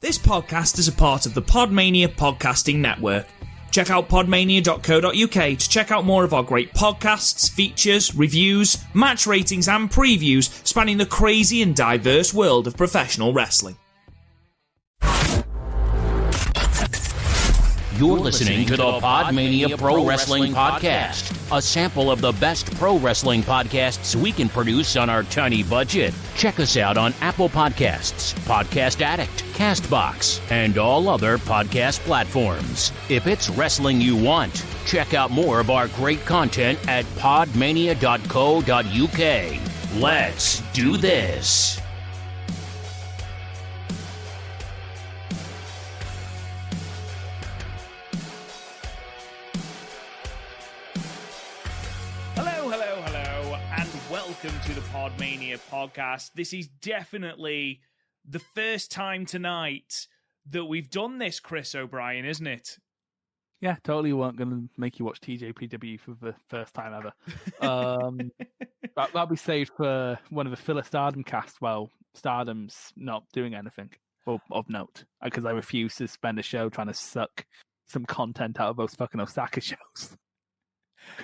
This podcast is a part of the PodMania Podcasting Network. Check out podmania.co.uk to check out more of our great podcasts, features, reviews, match ratings and previews spanning the crazy and diverse world of professional wrestling. You're listening to the PodMania Pro Wrestling Podcast, a sample of the best pro wrestling podcasts we can produce on our tiny budget. Check us out on Apple Podcasts, Podcast Addict, CastBox, and all other podcast platforms. If it's wrestling you want, check out more of our great content at podmania.co.uk. Let's do this. Welcome to the PodMania Podcast. This is definitely the first time tonight that we've done this, Chris O'Brien, isn't it? Yeah, totally weren't going to make you watch TJPW for the first time ever. That'll be saved for one of the filler Stardom casts while Stardom's not doing anything of note, because I refuse to spend a show trying to suck some content out of those fucking Osaka shows.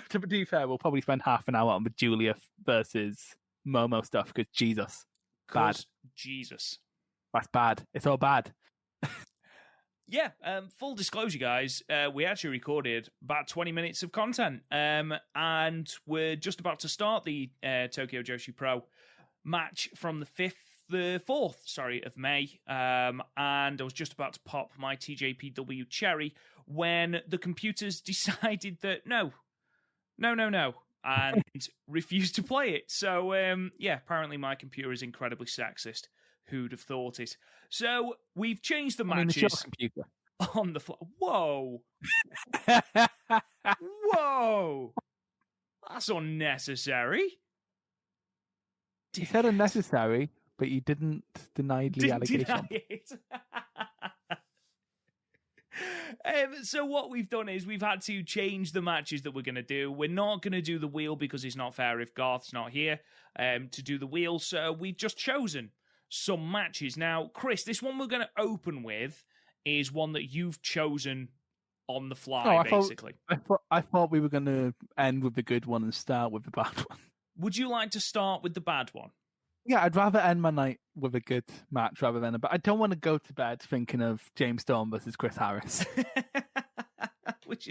To be fair, we'll probably spend half an hour on the Julia versus Momo stuff because Jesus. Bad. Jesus. That's bad. It's all bad. Yeah, full disclosure, guys, we actually recorded about 20 minutes of content, and we're just about to start the Tokyo Joshi Pro match from the 4th of May, and I was just about to pop my TJPW cherry when the computers decided that no, and refused to play it. So, apparently my computer is incredibly sexist. Who'd have thought it? So, we've changed the matches on the fly. Whoa! Whoa! That's unnecessary. You said unnecessary, but you didn't deny the allegation. Deny it. So what we've done is we've had to change the matches that we're going to do. We're not going to do the wheel because it's not fair if Garth's not here to do the wheel. So we've just chosen some matches. Now, Chris, this one we're going to open with is one that you've chosen on the fly, basically. I thought we were going to end with the good one and start with the bad one. Would you like to start with the bad one? Yeah, I'd rather end my night with a good match rather than but I don't want to go to bed thinking of James Storm versus Chris Harris. which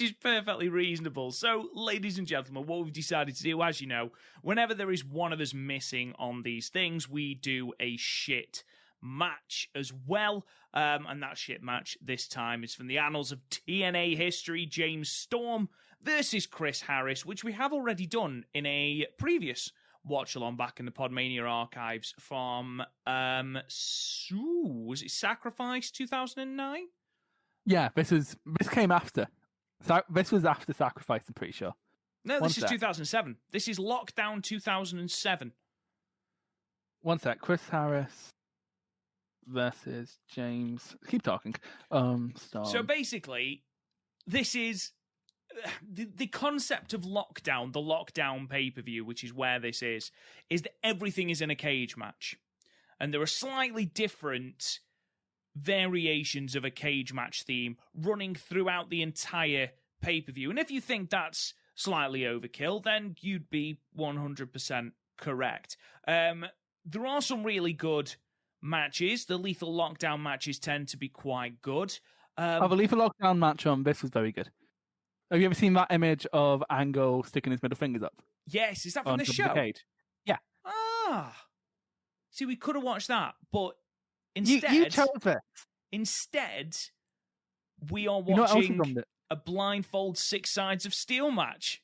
is perfectly reasonable. So, ladies and gentlemen, what we've decided to do, as you know, whenever there is one of us missing on these things, we do a shit match as well. And that shit match this time is from the annals of TNA history, James Storm versus Chris Harris, which we have already done in a previous Watchalong back in the PodMania archives from, was it Sacrifice 2009? Yeah, this came after. This was after Sacrifice, I'm pretty sure. No, this is 2007. This is Lockdown 2007. One sec. Chris Harris versus James. Keep talking. Storm. So basically, this is the concept of Lockdown, the Lockdown pay-per-view, which is where this is that everything is in a cage match. And there are slightly different variations of a cage match theme running throughout the entire pay-per-view. And if you think that's slightly overkill, then you'd be 100% correct. There are some really good matches. The Lethal Lockdown matches tend to be quite good. The Lethal Lockdown match on this was very good. Have you ever seen that image of Angle sticking his middle fingers up? Yes, is that from the show? Yeah. See, we could have watched that, but instead, you chose it. Instead, we are watching a Blindfold 6 Sides of Steel match,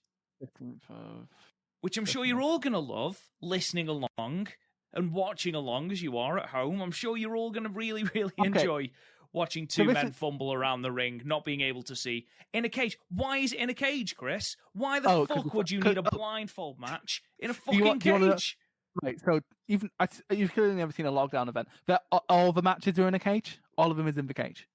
which I'm sure you're all going to love, listening along and watching along as you are at home. I'm sure you're all going to really, really enjoy watching two men fumble around the ring, not being able to see. In a cage. Why is it in a cage, Chris? Why the fuck would you need a blindfold match in a fucking cage? Right, so you've clearly never seen a Lockdown event. All the matches are in a cage? All of them is in the cage?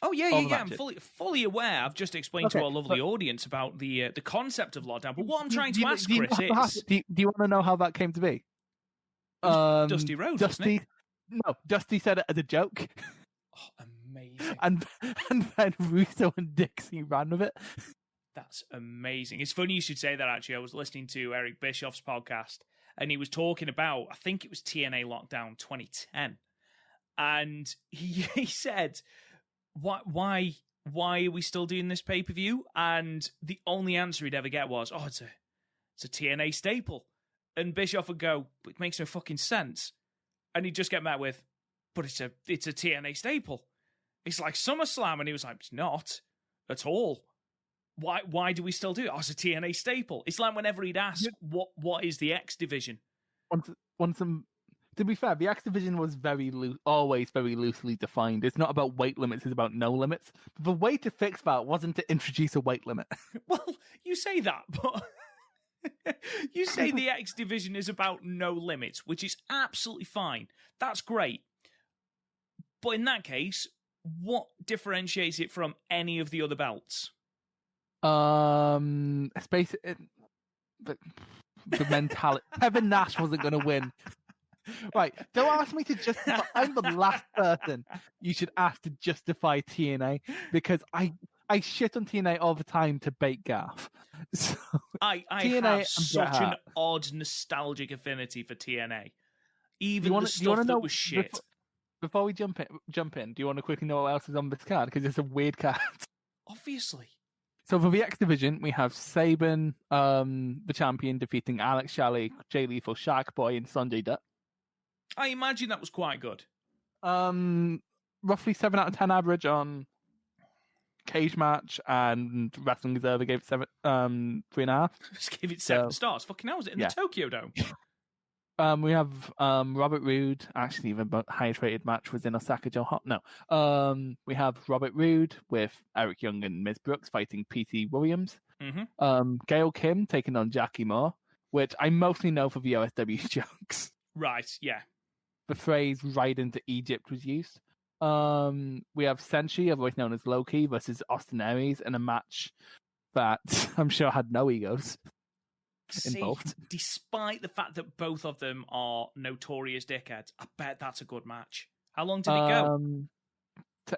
Oh, yeah. I'm fully aware. I've just explained to our lovely audience about the concept of Lockdown. But what I'm trying to ask, Chris, is... Do you want to know how that came to be? Dusty Rhodes, wasn't it? No, Dusty said it as a joke. Oh, amazing. And then Russo and Dixie ran with it. That's amazing. It's funny you should say that, actually. I was listening to Eric Bischoff's podcast, and he was talking about, I think it was TNA Lockdown 2010. And he said, why are we still doing this pay-per-view? And the only answer he'd ever get was, oh, it's a TNA staple. And Bischoff would go, but it makes no fucking sense. And he'd just get met with, but it's a TNA staple. It's like SummerSlam. And he was like, it's not at all. Why do we still do it? Oh, it's a TNA staple. It's like whenever he'd ask, what is the X division? To be fair, the X division was always very loosely defined. It's not about weight limits, it's about no limits. But the way to fix that wasn't to introduce a weight limit. Well, you say that, but you say the X division is about no limits, which is absolutely fine. That's great. But in that case, what differentiates it from any of the other belts? The mentality. Kevin Nash wasn't going to win. Right, don't ask me to justify. I'm the last person you should ask to justify TNA, because I shit on TNA all the time to bait Gaff. So, I have such an odd nostalgic affinity for TNA. Even the stuff that was shit. Before we jump in, do you want to quickly know what else is on this card? Because it's a weird card. Obviously. So for the X division, we have Saban, the champion, defeating Alex Shelley, Jay Lethal, Shark Boy, and Sanjay Dutt. I imagine that was quite good. Roughly 7 out of 10 average on Cage Match, and Wrestling Observer gave it 3.5. Just give it 7 stars. Fucking hell, was it in the Tokyo Dome? We have Robert Roode. Actually, the highest rated match was in Osaka Joe Hot. No. We have Robert Roode with Eric Young and Miz Brooks fighting P.T. Williams. Mm-hmm. Gail Kim taking on Jackie Moore, which I mostly know for the OSW jokes. Right, yeah. The phrase "ride into Egypt" was used. We have Senshi, otherwise known as Loki, versus Austin Aries in a match that I'm sure had no egos involved. Despite the fact that both of them are notorious dickheads, I bet that's a good match. How long did it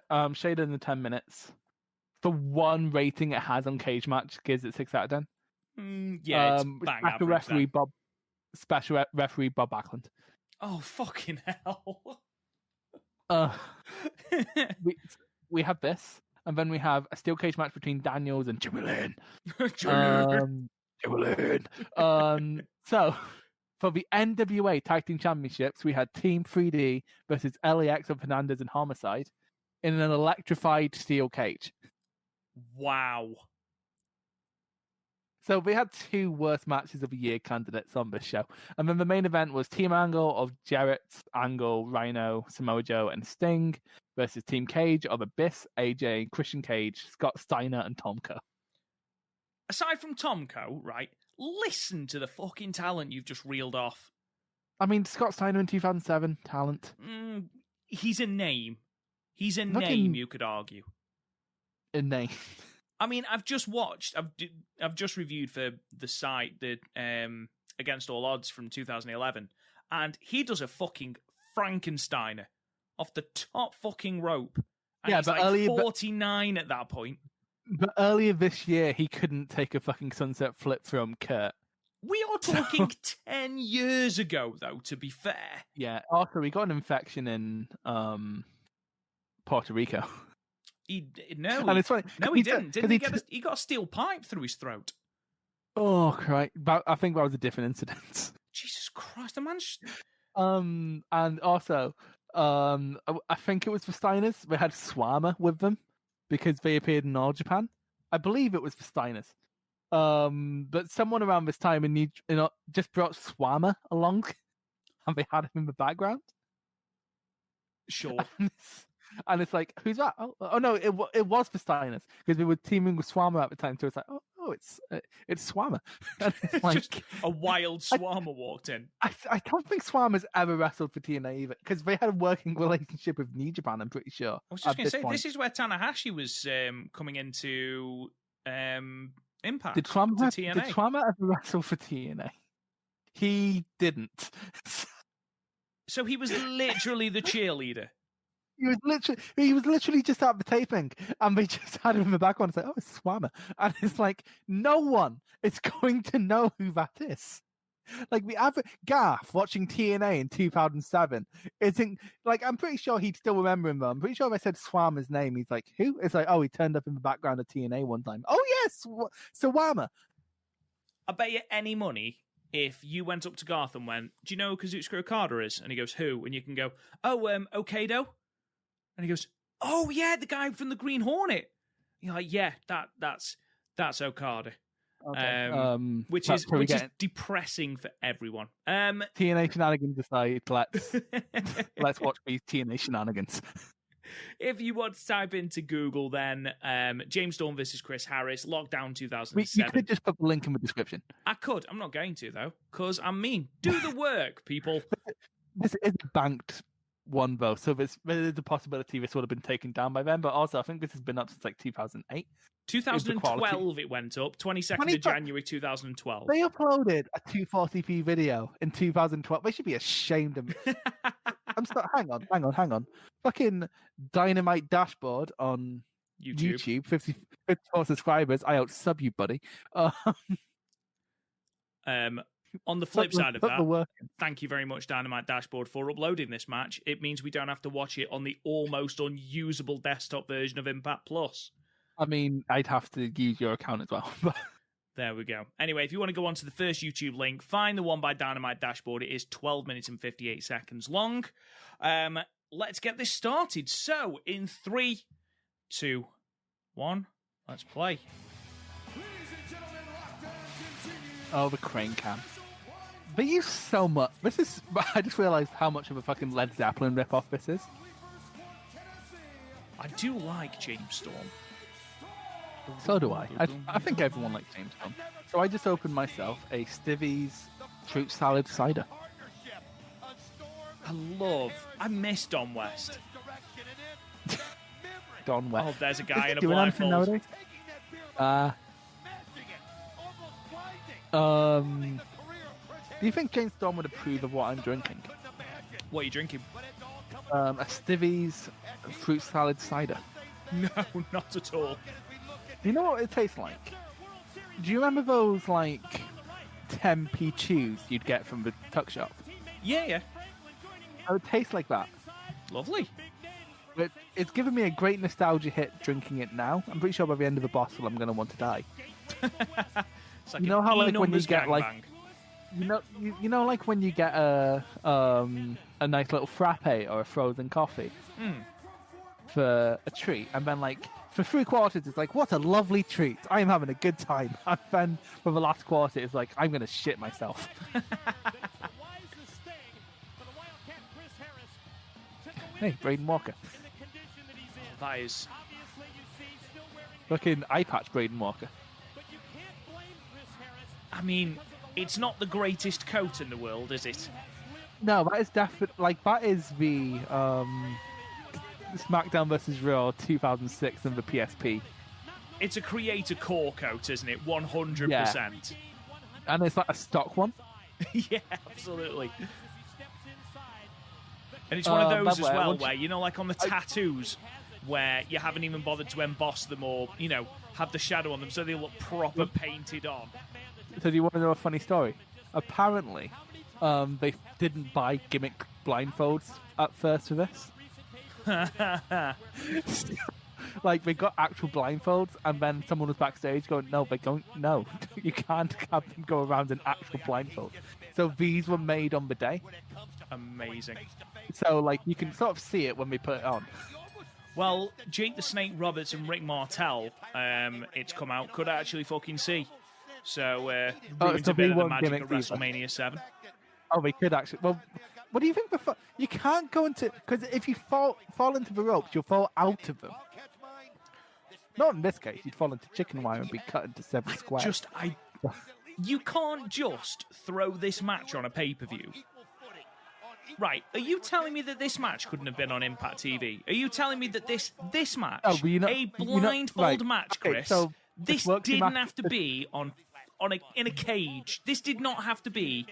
go? Shaded in the 10 minutes. The one rating it has on Cage Match gives it 6 out of 10. Yeah, it's bang average. Special referee Bob Backlund. Oh, fucking hell. We have this, and then we have a steel cage match between Daniels and Jimmy Lynn. So, for the NWA Tag Team Championships, we had Team 3D versus LAX of Hernandez and Homicide in an electrified steel cage. Wow. So we had 2 worst matches of the year candidates on this show. And then the main event was Team Angle of Jarrett, Angle, Rhino, Samoa Joe, and Sting versus Team Cage of Abyss, AJ, Christian Cage, Scott Steiner, and Tomko. Aside from Tomko, right, listen to the fucking talent you've just reeled off. I mean, Scott Steiner in 2007, talent. He's a name. He's a name, you could argue. A name. I mean, I've just reviewed for the site the Against All Odds from 2011, and he does a fucking Frankensteiner off the top fucking rope. And he's like 49 at that point. But earlier this year, he couldn't take a fucking sunset flip from Kurt. We are talking 10 years ago, though, to be fair. Yeah, also, he got an infection in Puerto Rico. He didn't. He got a steel pipe through his throat. Oh, Christ. I think that was a different incident. Jesus Christ, the man's... And also, I think it was for Steiners. They had Swarmer with them because they appeared in All Japan. I believe it was for Steiners. But someone around this time just brought Swarmer along, and they had him in the background. Sure. And it's like, who's that? Oh no, it was for Steiners because we were teaming with Swarmer at the time. So it's like, oh, it's Swarmer. And it's like just a wild Swarmer walked in. I don't think Swarmer's ever wrestled for TNA either because they had a working relationship with New Japan. I'm pretty sure. I was just going to say, this is where Tanahashi was coming into Impact. Did Swarmer ever wrestle for TNA? He didn't. So he was literally the cheerleader. He was literally just at the taping, and they just had him in the background. It's like, oh, it's Swammer, and it's like no one is going to know who that is. Like the average Garth watching TNA in 2007 isn't like, I'm pretty sure he'd still remember him though. I'm pretty sure if I said Swammer's name, he's like, who? It's like, oh, he turned up in the background of TNA one time. Oh yes, Swammer. I bet you any money if you went up to Garth and went, do you know who Kazuchika Okada is? And he goes, who? And you can go, oh, Okada? And he goes, oh yeah, the guy from the Green Hornet. You're like, yeah, that's Okada. Okay. Which is depressing for everyone. TNA shenanigans aside, let's watch these TNA shenanigans. If you want to type into Google, then James Storm versus Chris Harris, Lockdown 2007. You could just put the link in the description. I could. I'm not going to though, because I'm mean. Do the work, people. This is a banked one though, so there's a possibility this would have been taken down by then. But also, I think this has been up since like 2008. 2012 it went up, 22nd of January 2012. They uploaded a 240p video in 2012. They should be ashamed of me. Hang on. Fucking Dynamite Dashboard on YouTube 54 subscribers. I out-sub you, buddy. On the flip side of that, thank you very much, Dynamite Dashboard, for uploading this match. It means we don't have to watch it on the almost unusable desktop version of Impact Plus. I mean, I'd have to use your account as well. There we go. Anyway, if you want to go on to the first YouTube link, find the one by Dynamite Dashboard. It is 12 minutes and 58 seconds long. Let's get this started. So, in 3, 2, 1, let's play. Oh, the crane cam. They use so much. I just realised how much of a fucking Led Zeppelin ripoff this is. I do like James Storm. So do I. I think everyone likes James Storm. So I just opened myself a Stivvy's fruit salad cider. I miss Don West. Don West. Oh, there's a guy in a blindfold. Do you think James Storm would approve of what I'm drinking? What are you drinking? A Stivvy's fruit salad cider. No, not at all. You know what it tastes like? Do you remember those, like, 10p chews you'd get from the tuck shop? Yeah. Oh, it tastes like that. Lovely. But it's given me a great nostalgia hit drinking it now. I'm pretty sure by the end of the bottle I'm going to want to die. It's like you know how, like, when you get, like... Bang. You know, like when you get a nice little frappe or a frozen coffee for a treat, and then like for 3/4 it's like, what a lovely treat! I am having a good time. And then for the last quarter it's like, I'm gonna shit myself. Hey, Braden Walker. That is fucking eye patch, Braden Walker. I mean, it's not the greatest coat in the world, is it? No, that is definitely, like, that is the SmackDown vs. Raw 2006 and the PSP. It's a creator core coat, isn't it? 100%. Yeah. And it's like a stock one. Yeah, absolutely. And it's one of those as well where, you know, like on the tattoos, where you haven't even bothered to emboss them or, you know, have the shadow on them so they look proper painted on. So do you want to know a funny story? Apparently, they didn't buy gimmick blindfolds at first for this. Like, they got actual blindfolds, and then someone was backstage going, no, you can't have them go around in actual blindfolds. So these were made on the day. Amazing. So, like, you can sort of see it when we put it on. Well, Jake the Snake Roberts and Rick Martel, it's come out, could actually fucking see. So, ruins a bit of the magic of WrestleMania 7. Oh, they could actually. Well, what do you think? You can't go into... Because if you fall into the ropes, you'll fall out of them. Not in this case. You'd fall into chicken wire and be cut into 7 squares. You can't just throw this match on a pay-per-view. Right, are you telling me that this match couldn't have been on Impact TV? Are you telling me that this match, a blindfold match, Chris, so this didn't have to be in a cage. This did not have to be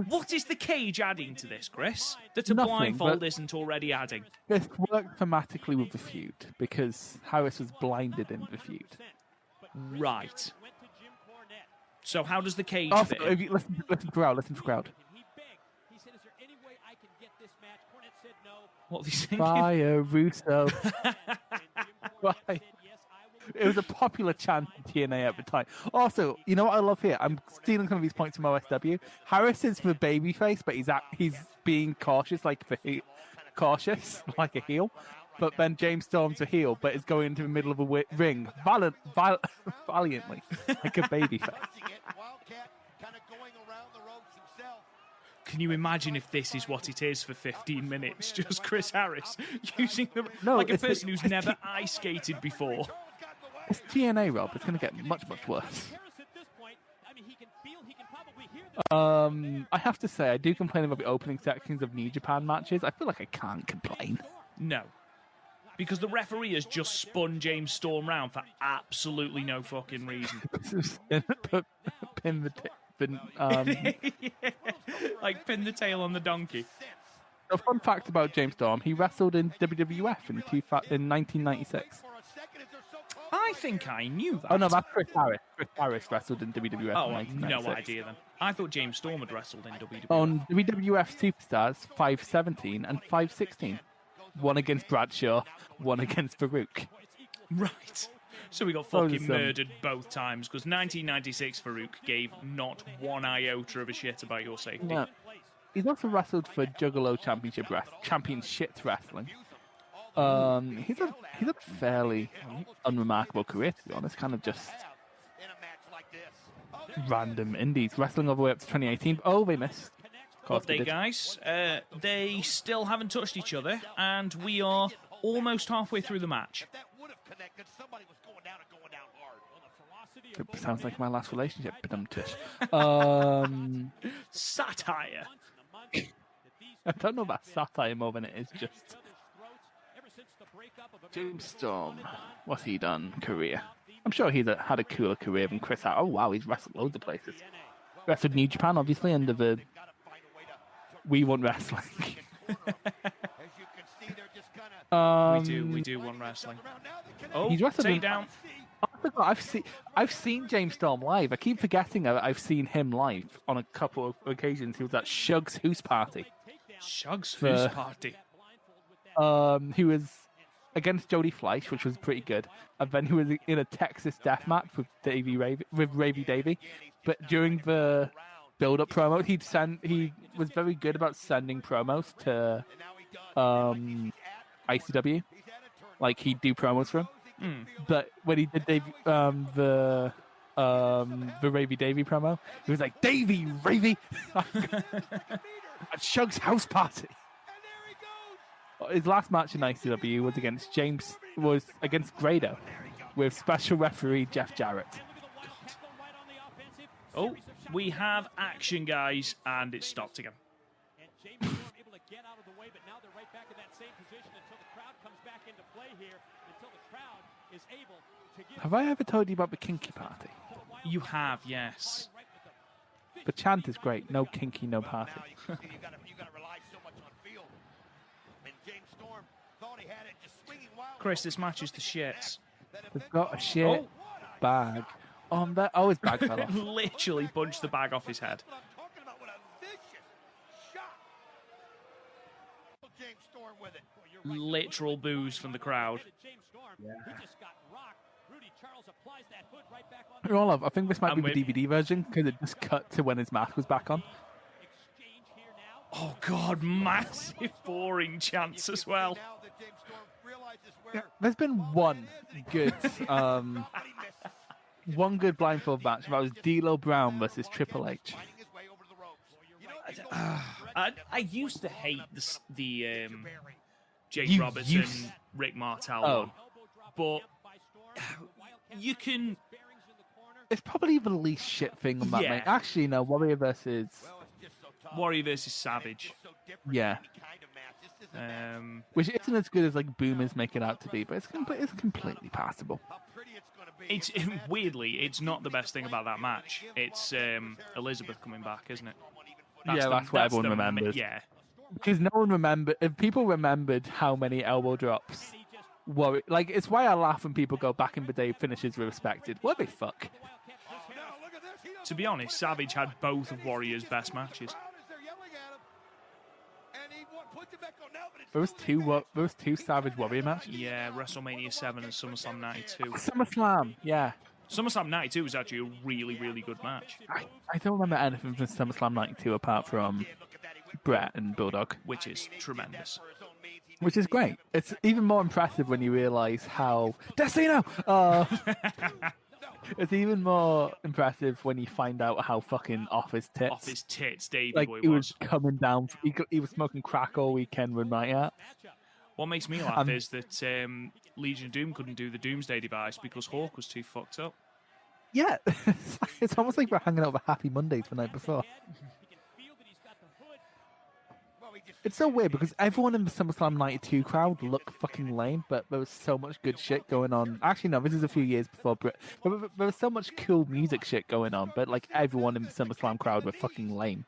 What is the cage adding to this, Chris? That a Nothing, blindfold but- isn't already adding. This worked thematically with the feud because Harris was blinded in the feud. Right. So how does the cage Also, fit? if you listen to crowd. What are they saying? Fire Russo. Why? It was a popular chant in TNA at the time. Also, you know what I love here? I'm stealing some of these points from OSW. Harris is the babyface, but he's being cautious, like a heel. But then James Storm's a heel, but is going into the middle of a ring valiantly, like a babyface. Can you imagine if this is what it is for 15 minutes? Just Chris Harris using the No, like a it's person who's never ice skated before. It's TNA, Rob. It's going to get much, much worse. I have to say, I do complain about the opening sections of New Japan matches. I feel like I can't complain. No. Because the referee has just spun James Storm round for absolutely no fucking reason. Like pin the tail on the donkey. A fun fact about James Storm, he wrestled in WWF in 1996. I think I knew that. Oh no, that's Chris Harris. Chris Harris wrestled in WWF Oh, in I've 1996. no idea then. I thought James Storm had wrestled in WWF. On WWF Superstars 517 and 516. One against Bradshaw, one against Farouk. Right. So we got fucking murdered both times because 1996 Farouk gave not one iota of a shit about your safety. No. He's also wrestled for Juggalo Championship Wrestling. He's a fairly unremarkable career, to be honest. Kind of just random indies. Wrestling all the way up to 2018. Oh, they missed. Update, guys. They still haven't touched each other, and we are almost halfway through the match. It sounds like my last relationship. Satire. I don't know about satire more than it is just James Storm. What's he done? Career. I'm sure he's had a cooler career than Chris Harris. Oh wow, he's wrestled loads of places. Wrestled New Japan, obviously, under the We Want Wrestling. We do want wrestling. Oh, he's wrestled take down. I've seen James Storm live. I keep forgetting that I've seen him live on a couple of occasions. He was at Shug's Hoose Party. Shug's Hoose Party. He was against Jody Fleisch, which was pretty good. And then he was in a Texas death match with Ravy Davey. But during the build-up promo, he was very good about sending promos to ICW. Like, he'd do promos for him. But when he did the Ravy Davey promo, he was like, Davey, Ravy! At Shug's house party. His last match in ICW was against Grado with special referee Jeff Jarrett. Oh, we have action, guys, and it stopped again. Have I ever told you about the kinky party? You have, yes. The chant is great. No kinky, no party. Chris, this match is the shits. They've got a shit bag on there. Oh, his bag fell off. Literally punched the bag off his head. Literal boos from the crowd. Yeah. I think this might be the DVD version because it just cut to when his mask was back on. Oh god, massive boring chants as well. Yeah, there's been one good blindfold match. That was D'Lo Brown versus Triple H. I used to hate the Jake Robertson, Rick Martel one, but you can. It's probably the least shit thing on that. Yeah. Mate. Actually, no. Warrior versus Savage. Yeah. Which isn't as good as like boomers make it out to be, but it's completely passable. It's weirdly, it's not the best thing about that match. It's Elizabeth coming back, isn't it? That's what everyone remembers. Yeah. Because no one remembered. If people remembered how many elbow drops, it's why I laugh when people go back in the day finishes were respected. What the fuck? To be honest, Savage had both of Warrior's best matches. There was two Savage Warrior matches. Yeah, WrestleMania 7 and SummerSlam 92. SummerSlam, yeah. SummerSlam 92 was actually a really, really good match. I don't remember anything from SummerSlam 92 apart from Brett and Bulldog. Which is tremendous. Which is great. It's even more impressive when you realise how... Destino! It's even more impressive when you find out how fucking off his tits Davey Boy he was coming down... He was smoking crack all weekend with night out. What makes me laugh is that Legion of Doom couldn't do the Doomsday device because Hawk was too fucked up. Yeah. It's almost like we're hanging out with Happy Mondays the night before. It's so weird because everyone in the SummerSlam 92 crowd looked fucking lame, but there was so much good shit going on. Actually, no, this is a few years before Brit. There was so much cool music shit going on, but like everyone in the SummerSlam crowd were fucking lame.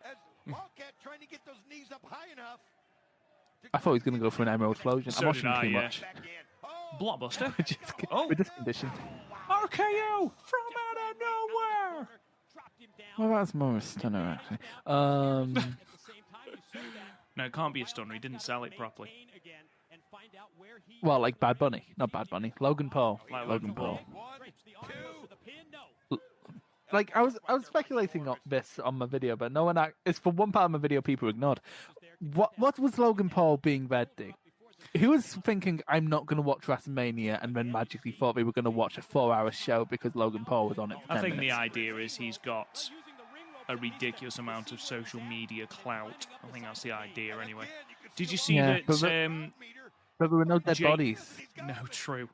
I thought he was going to go for an Emerald Explosion. So I'm watching too yeah. much. Blockbuster. We're just conditioned. RKO from out of nowhere. Well, that's more a stunner, actually. No, it can't be a stunner. He didn't sell it properly. Well, like Bad Bunny. Not Bad Bunny. Logan Paul. Like Logan Paul. Like, I was speculating on this on my video, but no one... It's for one part of my video people ignored. What was Logan Paul being there to do? He was thinking, I'm not going to watch WrestleMania, and then magically thought we were going to watch a 4-hour show because Logan Paul was on it for 10 I think minutes. the idea is he's got a ridiculous amount of social media clout. I think that's the idea anyway. Did you see that... But there were no dead bodies. No, true.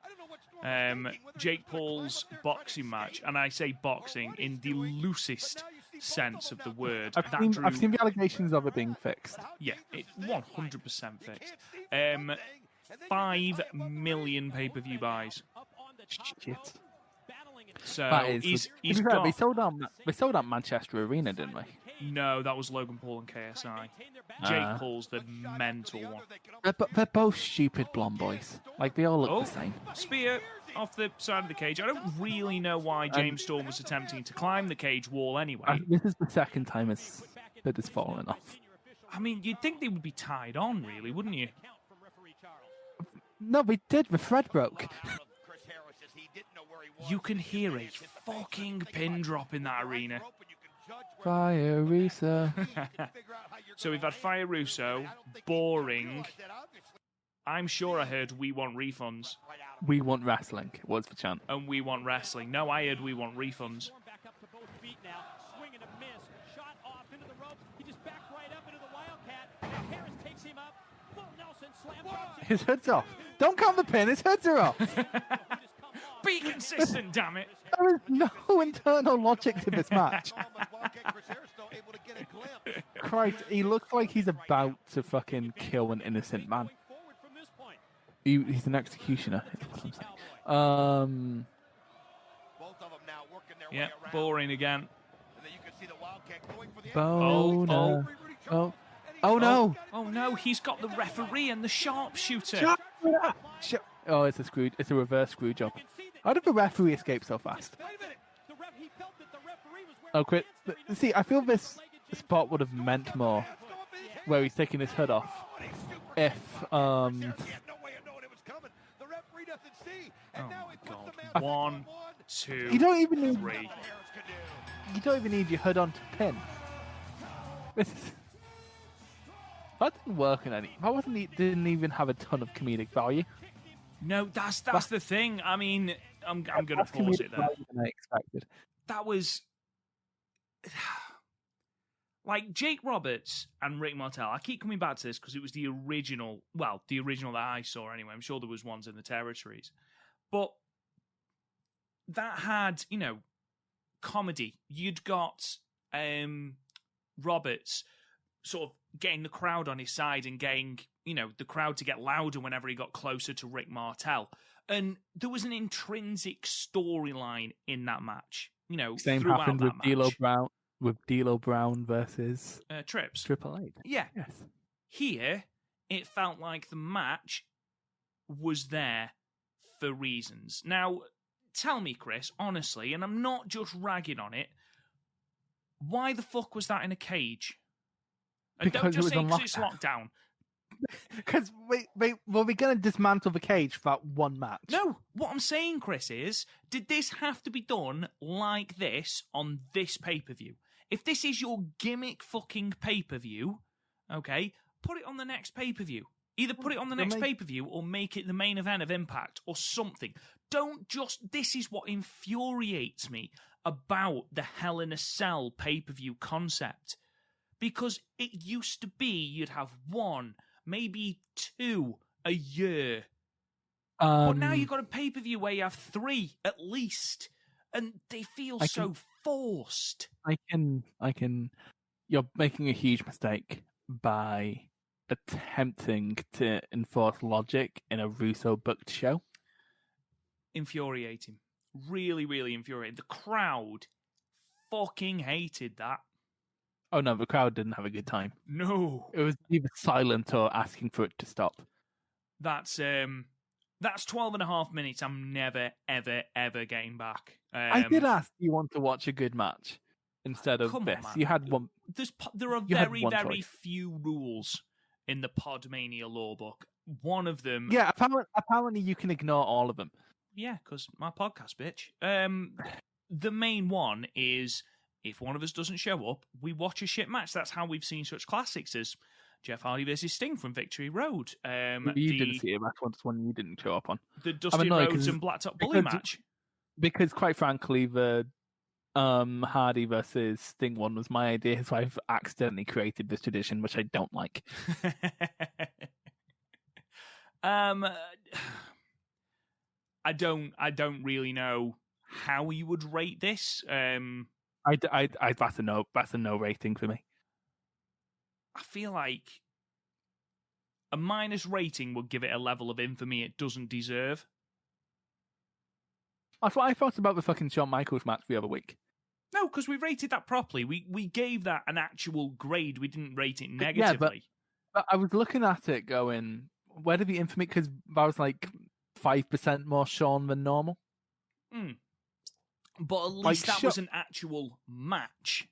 Jake Paul's boxing match, and I say boxing in the loosest sense of the word. I've seen the allegations of it being fixed. Yeah, it 100% fixed. 5 million pay-per-view buys. Shit. So he's got... They sold out Manchester Arena, didn't they? No, that was Logan Paul and KSI. Jake Paul's the mental one. They're both stupid blonde boys. Like, they all look the same. Spear off the side of the cage. I don't really know why James Storm was attempting to climb the cage wall anyway. This is the second time that it's fallen off. I mean, you'd think they would be tied on, really, wouldn't you? No, we did. The thread broke. You can hear a fucking pin drop in that arena. Fire Russo. So we've had Fire Russo, boring. I'm sure I heard we want refunds. We want wrestling was the chant. And we want wrestling. No, I heard we want refunds. His hood's off. Don't count the pin, his hoods are off. Be consistent, damn it. There is no internal logic to this match. Christ, he looks like he's about to fucking kill an innocent man. He's an executioner. Yeah, boring again. Oh no! Oh no, he's got the referee and the sharpshooter. Oh, it's a reverse screw job. How did the referee escape so fast? Oh, quit. See, I feel this spot would have meant more, where he's taking his hood off. If Oh my god. 1, 2, you don't even need 3. You don't even need your hood on to pin. That didn't work in any. Didn't even have a ton of comedic value. No, that's the thing. I mean, I'm going to pause it there. Than I expected. That was like Jake Roberts and Rick Martel. I keep coming back to this because it was the original. Well, the original that I saw anyway. I'm sure there was ones in the territories, but that had comedy. You'd got Roberts sort of getting the crowd on his side and getting the crowd to get louder whenever he got closer to Rick Martel. And there was an intrinsic storyline in that match. Same happened with with D'Lo Brown versus Trips. Triple H. Yeah. Yes. Here, it felt like the match was there for reasons. Now, tell me, Chris, honestly, and I'm not just ragging on it, why the fuck was that in a cage? And Because don't just it was say on because it's lockdown. Because were we going to dismantle the cage for that one match? No, what I'm saying, Chris, is did this have to be done like this on this pay-per-view? If this is your gimmick fucking pay-per-view, okay, put it on the next pay-per-view. Either put it on the next pay-per-view or make it the main event of Impact or something. Don't just... This is what infuriates me about the Hell in a Cell pay-per-view concept. Because it used to be you'd have one, maybe two a year. But now you've got a pay-per-view where you have three at least. And they feel so forced. I can... You're making a huge mistake by attempting to enforce logic in a Russo-booked show. Infuriating. Really, really infuriating. The crowd fucking hated that. Oh no, the crowd didn't have a good time. No. It was either silent or asking for it to stop. That's 12 and a half minutes I'm never, ever, ever getting back. I did ask, do you want to watch a good match instead of come this? on, man. You had one. There are very, very few rules in the PodMania law book. One of them... Yeah, apparently you can ignore all of them. Yeah, because my podcast, bitch. The main one is, if one of us doesn't show up, we watch a shit match. That's how we've seen such classics as Jeff Hardy versus Sting from Victory Road. You didn't see it. That's one you didn't show up on. The Dusty Rhodes and Blacktop Bully match. Because, quite frankly, the Hardy versus Sting one was my idea, so I've accidentally created this tradition, which I don't like. I don't really know how you would rate this. That's a no rating for me. I feel like a minus rating would give it a level of infamy it doesn't deserve. That's what I thought about the fucking Shawn Michaels match the other week. No, because we rated that properly. We gave that an actual grade. We didn't rate it negatively. Yeah, but I was looking at it going, where did the infamy... Because that was like 5% more Shawn than normal. But at least that was an actual match.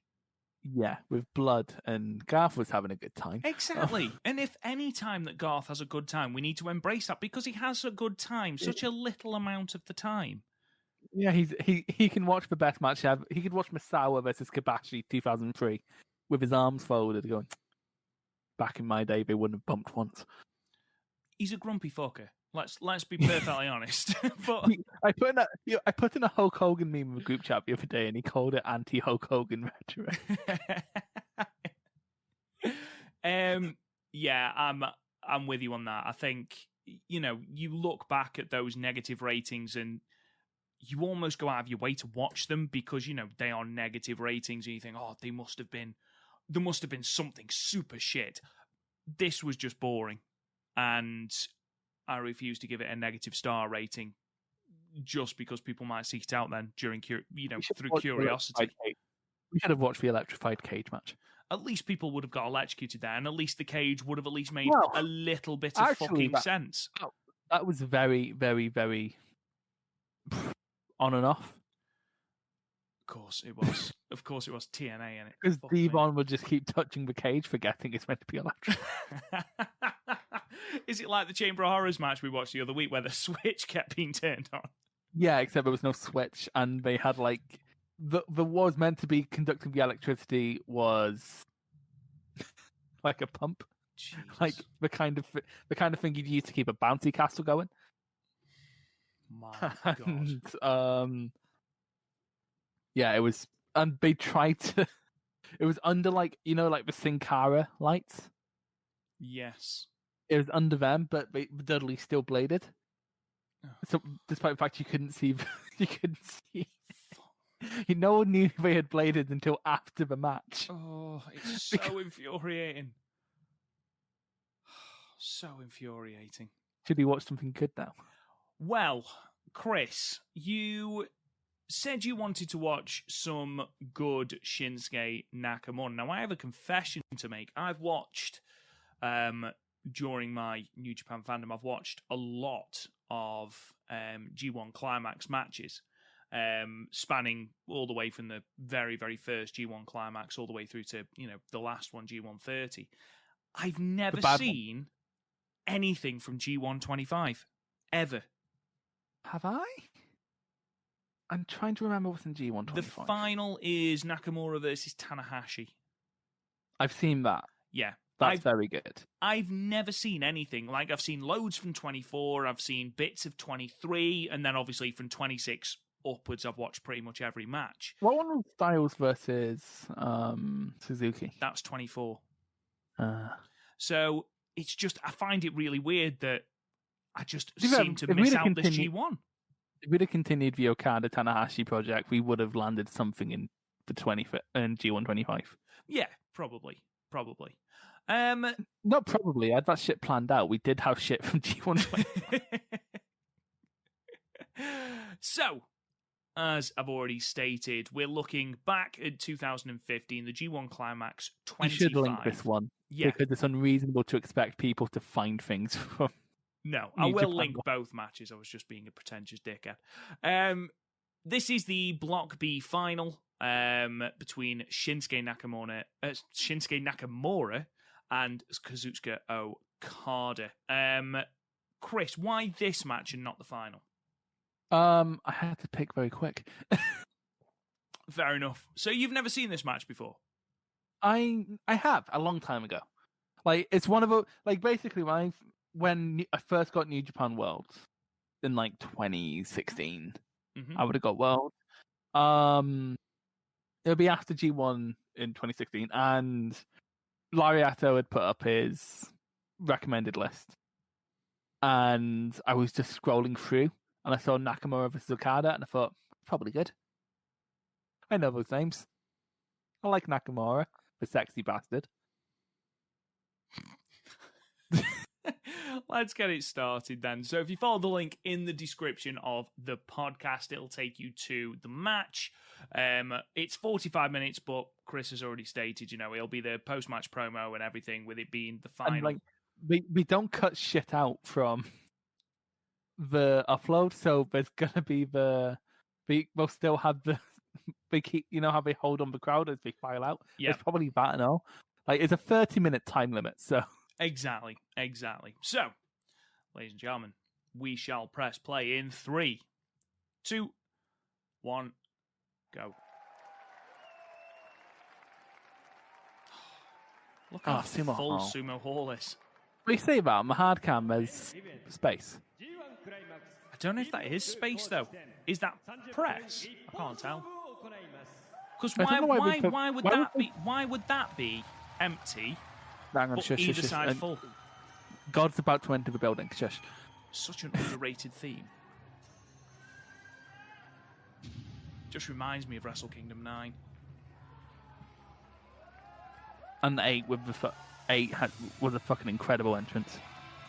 Yeah, with blood, and Garth was having a good time. Exactly. And if any time that Garth has a good time, we need to embrace that because he has a good time, such a little amount of the time. Yeah, he can watch the best match ever. He could watch Misawa versus Kibashi 2003 with his arms folded going, back in my day, they wouldn't have bumped once. He's a grumpy fucker. Let's be perfectly honest. But I put in a Hulk Hogan meme in the group chat the other day, and he called it anti-Hulk Hogan rhetoric. Yeah, I'm with you on that. I think you look back at those negative ratings and you almost go out of your way to watch them because they are negative ratings, and you think, oh, there must have been something super shit. This was just boring, and I refuse to give it a negative star rating just because people might seek it out then during through curiosity. We should have watched the electrified cage match. At least people would have got electrocuted there, and at least the cage would have at least made a little bit of fucking sense. That was very, very, very on and off. Of course it was. Of course it was TNA in it. Because Devon would just keep touching the cage, forgetting it's meant to be electric. Is it like the Chamber of Horrors match we watched the other week where the switch kept being turned on? Yeah, except there was no switch, and they had the was meant to be conducting the electricity was like a pump, Jesus. like the kind of thing you'd use to keep a bouncy castle going. My God. And, yeah, it was, and they tried to. It was under like the Sin Cara lights. Yes. It was under them, but Dudley still bladed. Oh. So, despite the fact you couldn't see. No one knew they had bladed until after the match. Oh, it's so infuriating. So infuriating. Should we watch something good now? Well, Chris, you said you wanted to watch some good Shinsuke Nakamura. Now, I have a confession to make. I've watched, during my New Japan fandom, I've watched a lot of G1 Climax matches, spanning all the way from the very, very first G1 Climax all the way through to, the last one, G130. I've never seen anything from G125, ever. Have I? I'm trying to remember what's in G125. The final is Nakamura versus Tanahashi. I've seen that. Yeah. That's very good. I've never seen anything. Like, I've seen loads from 24, I've seen bits of 23, and then obviously from 26 upwards, I've watched pretty much every match. What one was Styles versus Suzuki? That's 24. So, it's just, I find it really weird that I just seem to miss out this G1. If we'd have continued the Okada Tanahashi project, we would have landed something in the G125. Yeah, probably. Not probably. I had that shit planned out. We did have shit from G125. So, as I've already stated, we're looking back at 2015, the G1 Climax 25. You should link this one. Yeah. Because it's unreasonable to expect people to find things from... No, I will link both matches. I was just being a pretentious dickhead. This is the Block B final between Shinsuke Nakamura and Kazuchika Okada. Chris, why this match and not the final? I had to pick very quick. Fair enough. So you've never seen this match before? I have a long time ago. Like, it's one of basically when I first got New Japan World in 2016, I would have got World. It'll be after G1 in 2016, and Lariato had put up his recommended list, and I was just scrolling through, and I saw Nakamura versus Okada, and I thought, probably good. I know those names. I like Nakamura, the sexy bastard. Let's get it started then. So if you follow the link in the description of the podcast, it'll take you to the match. It's 45 minutes, but Chris has already stated, it'll be the post-match promo and everything, with it being the final. And we don't cut shit out from the upload, so there's gonna be we'll still have the how they hold on the crowd as they file out. Yeah, it's probably that and all. It's a 30-minute time limit, so. Exactly. So, ladies and gentlemen, we shall press play in 3, 2, 1, go. Look how Sumo full Hall. Sumo Hall is. What do you say about my hard cam as space? I don't know if that is space, though. Is that press? I can't tell. Because why would that be empty? Hang on, but shush, either shush, side shush. full? God's about to enter the building. Shush. Such an underrated theme. Just reminds me of Wrestle Kingdom 9. And the 8 with the 8 was a fucking incredible entrance.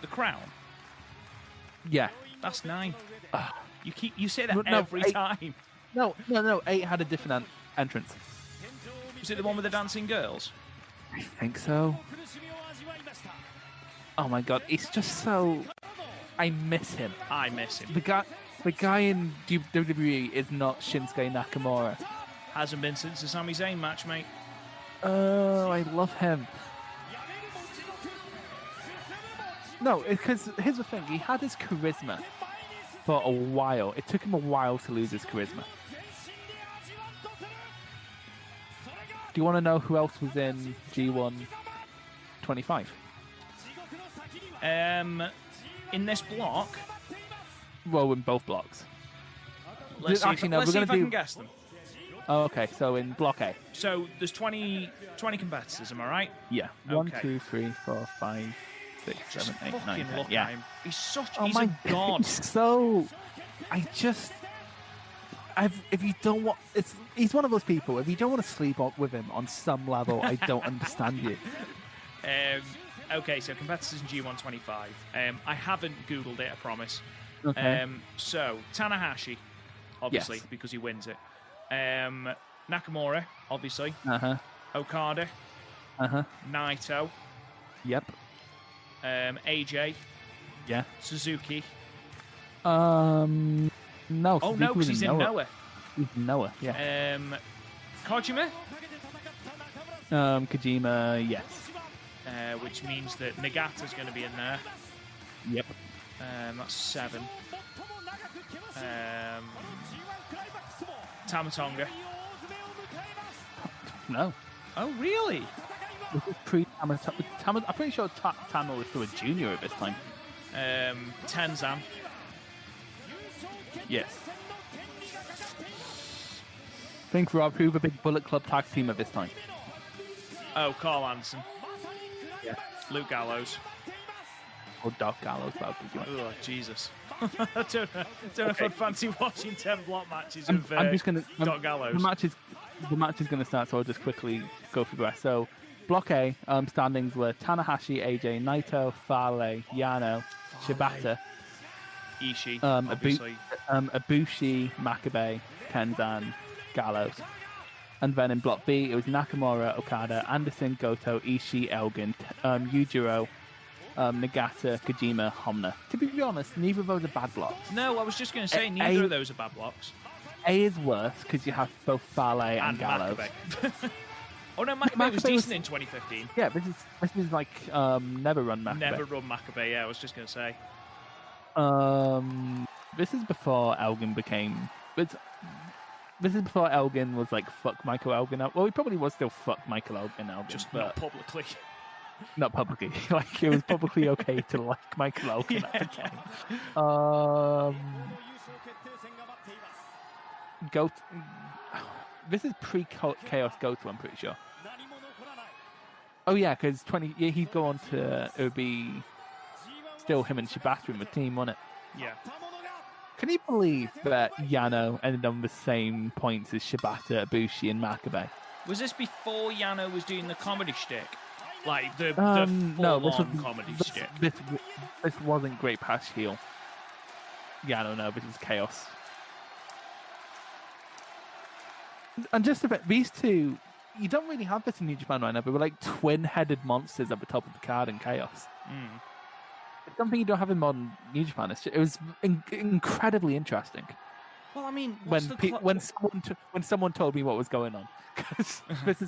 The Crown? Yeah. That's 9. You say that every time. No. 8 had a different entrance. Was it the one with the dancing girls? I think so. Oh my god, he's just so... I miss him. I miss him. The guy in WWE is not Shinsuke Nakamura. Hasn't been since the Sami Zayn match, mate. Oh, I love him. No, because here's the thing. He had his charisma for a while. It took him a while to lose his charisma. Do you want to know who else was in G1 25? In this block? Well, in both blocks. Let's see if I can guess them. Oh, okay, so in Block A. So there's 20 competitors, am I right? Yeah. Okay. 1, 2, 3, 4, 5, 6, 7, 8, 9, 10. Yeah. He's such he's a god. So, if you don't want, he's one of those people. If you don't want to sleep with him on some level, I don't understand you. Okay, so competitors in G125. I haven't Googled it, I promise. Okay. So, Tanahashi, obviously, Yes. because he wins it. Nakamura, obviously. Uh-huh. Okada. Uh-huh. Naito. Yep. AJ. Yeah. Suzuki. No. Oh, Suzuki no, because was he's in Noah. He's in Noah, yeah. Kojima. Kojima, yes. Which means that Nagata's going to be in there. Yep. That's 7. Tamatonga. No. Oh, really? This is pre-Tama. I'm pretty sure Tama was still a junior at this time. Tenzan. Yes. Think Rob, who the big Bullet Club tag team at this time? Oh, Carl Anderson. Yeah. Luke Gallows. Or Doc Gallows, that would be good. Oh, Jesus. I don't know if I'd fancy watching 10 block matches of I'm just gonna. Doc Gallows. The match is going to start, so I'll just quickly go through the rest. So, Block A standings were Tanahashi, AJ, Naito, Fale, Yano, Shibata, Ishii, obviously. Ibushi, Makabe, Tenzan, Gallows. And then in Block B, it was Nakamura, Okada, Anderson, Goto, Ishii, Elgin, Yujiro, Nagata, Kojima, Homna. To be honest, neither of those are bad blocks. No, I was just going to say, neither of those are bad blocks. A is worse because you have both Fale and Gallows. Makabe. Oh no, Makabe was decent in 2015. Yeah, this is like never run Makabe. Never run Makabe, yeah, I was just going to say. This is before Elgin became... This is before Elgin was like, fuck Michael Elgin out. Well, he probably was still fuck Michael Elgin. Just but not publicly. Not publicly. Like, it was publicly okay to like Michael Elgin at the time. This is pre-Chaos Goto, I'm pretty sure. Oh yeah, because he'd go on to, it would be still him and Shibata in the team, wasn't it? Yeah. Can you believe that Yano ended on the same points as Shibata, Ibushi, and Makabe? Was this before Yano was doing the comedy shtick? Like the full-on comedy shtick? This wasn't Great Pass Heel. Yano, no, this is Chaos. And just a bit, these two, you don't really have this in New Japan right now, but we're like twin-headed monsters at the top of the card in Chaos. Mm. It's something you don't have in modern New Japan. It was incredibly interesting. Well, I mean, when someone told me what was going on, because this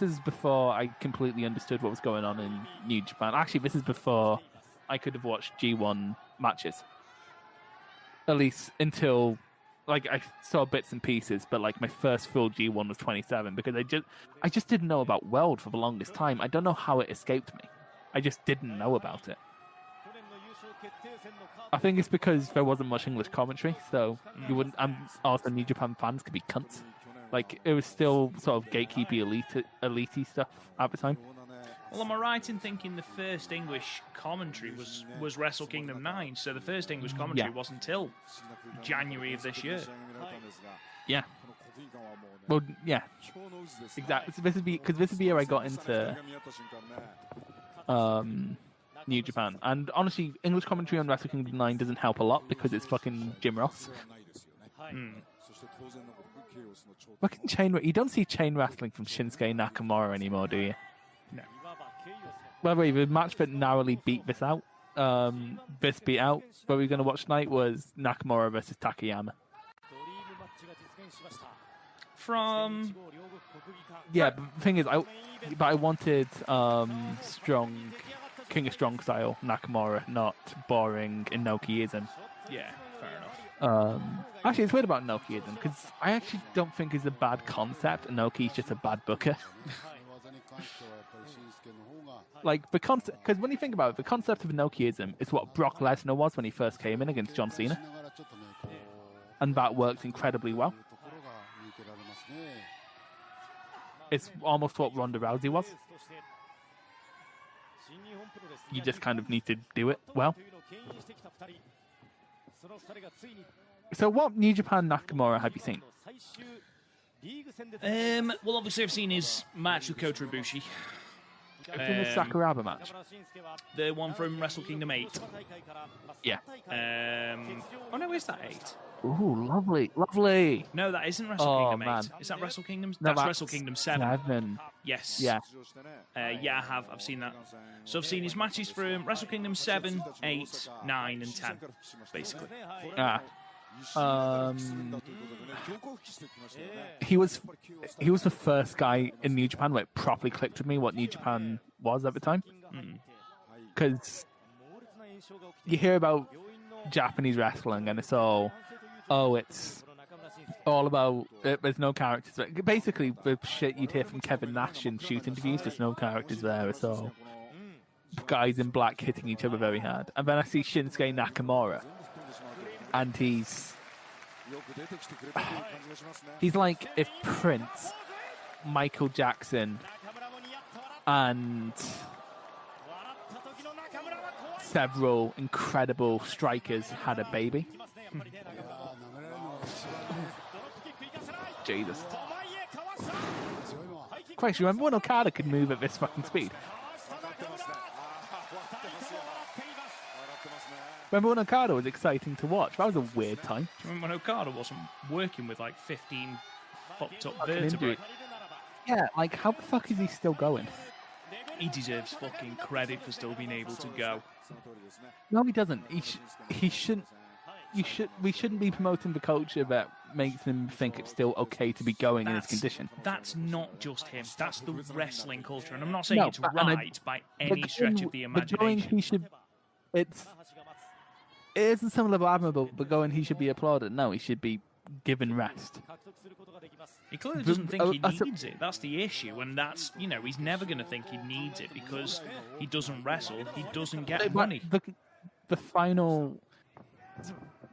is before I completely understood what was going on in New Japan. Actually, this is before I could have watched G1 matches, at least until. Like, I saw bits and pieces, but like my first full G1 was 27 because I just didn't know about World for the longest time. I don't know how it escaped me. I just didn't know about it. I think it's because there wasn't much English commentary, so you wouldn't. Also, New Japan fans could be cunts. Like, it was still sort of gatekeepy elite stuff at the time. Well, am I right in thinking the first English commentary was Wrestle Kingdom 9? So the first English commentary wasn't until January of this year. Yeah. Well, yeah. Exactly. So this would be the year I got into New Japan. And honestly, English commentary on Wrestle Kingdom 9 doesn't help a lot because it's fucking Jim Ross. Fucking you don't see chain wrestling from Shinsuke Nakamura anymore, do you? No. By the way, the match that narrowly beat this out, what we were going to watch tonight was Nakamura versus Takayama. From... Yeah, but the thing is, I wanted strong, King of Strong style Nakamura, not boring Inokiism. Yeah, fair enough. Actually, it's weird about Inokiism, because I actually don't think it's a bad concept. Inoki's just a bad booker. Like, the concept, because when you think about it, the concept of Inokiism is what Brock Lesnar was when he first came in against John Cena. And that works incredibly well. It's almost what Ronda Rousey was. You just kind of need to do it well. So what New Japan Nakamura have you seen? Well, obviously I've seen his match with Kota Ibushi. I've seen the Sakuraba match. The one from Wrestle Kingdom 8. Yeah. Oh no, is that 8? Ooh, lovely. No, that isn't Wrestle Kingdom 8. Man. Is that Wrestle Kingdom? No, That's Wrestle Kingdom 7. 7. Yes. Yeah. Yeah, I have. I've seen that. So I've seen his matches from Wrestle Kingdom 7, 8, 9, and 10, basically. He was the first guy in New Japan where it properly clicked with me what New Japan was at the time. Because you hear about Japanese wrestling and it's all about there's no characters. Basically, the shit you'd hear from Kevin Nash in shoot interviews, there's no characters there. It's all guys in black hitting each other very hard. And then I see Shinsuke Nakamura, and he's like if Prince, Michael Jackson, and several incredible strikers had a baby. Jesus. Christ, you remember when Okada could move at this fucking speed? Remember when Okada was exciting to watch? That was a weird time. Do you remember when Okada wasn't working with like 15 fucked up vertebrae? Yeah, like how the fuck is he still going? He deserves fucking credit for still being able to go. No, he doesn't. He shouldn't. We shouldn't be promoting the culture that makes him think it's still okay to be going in his condition. That's not just him. That's the wrestling culture, and I'm not saying it's right by any stretch of the imagination. It isn't some level admirable, but going he should be applauded. No, he should be given rest. He clearly doesn't think he needs it. That's the issue, and that's he's never going to think he needs it because he doesn't wrestle. He doesn't get money. The final.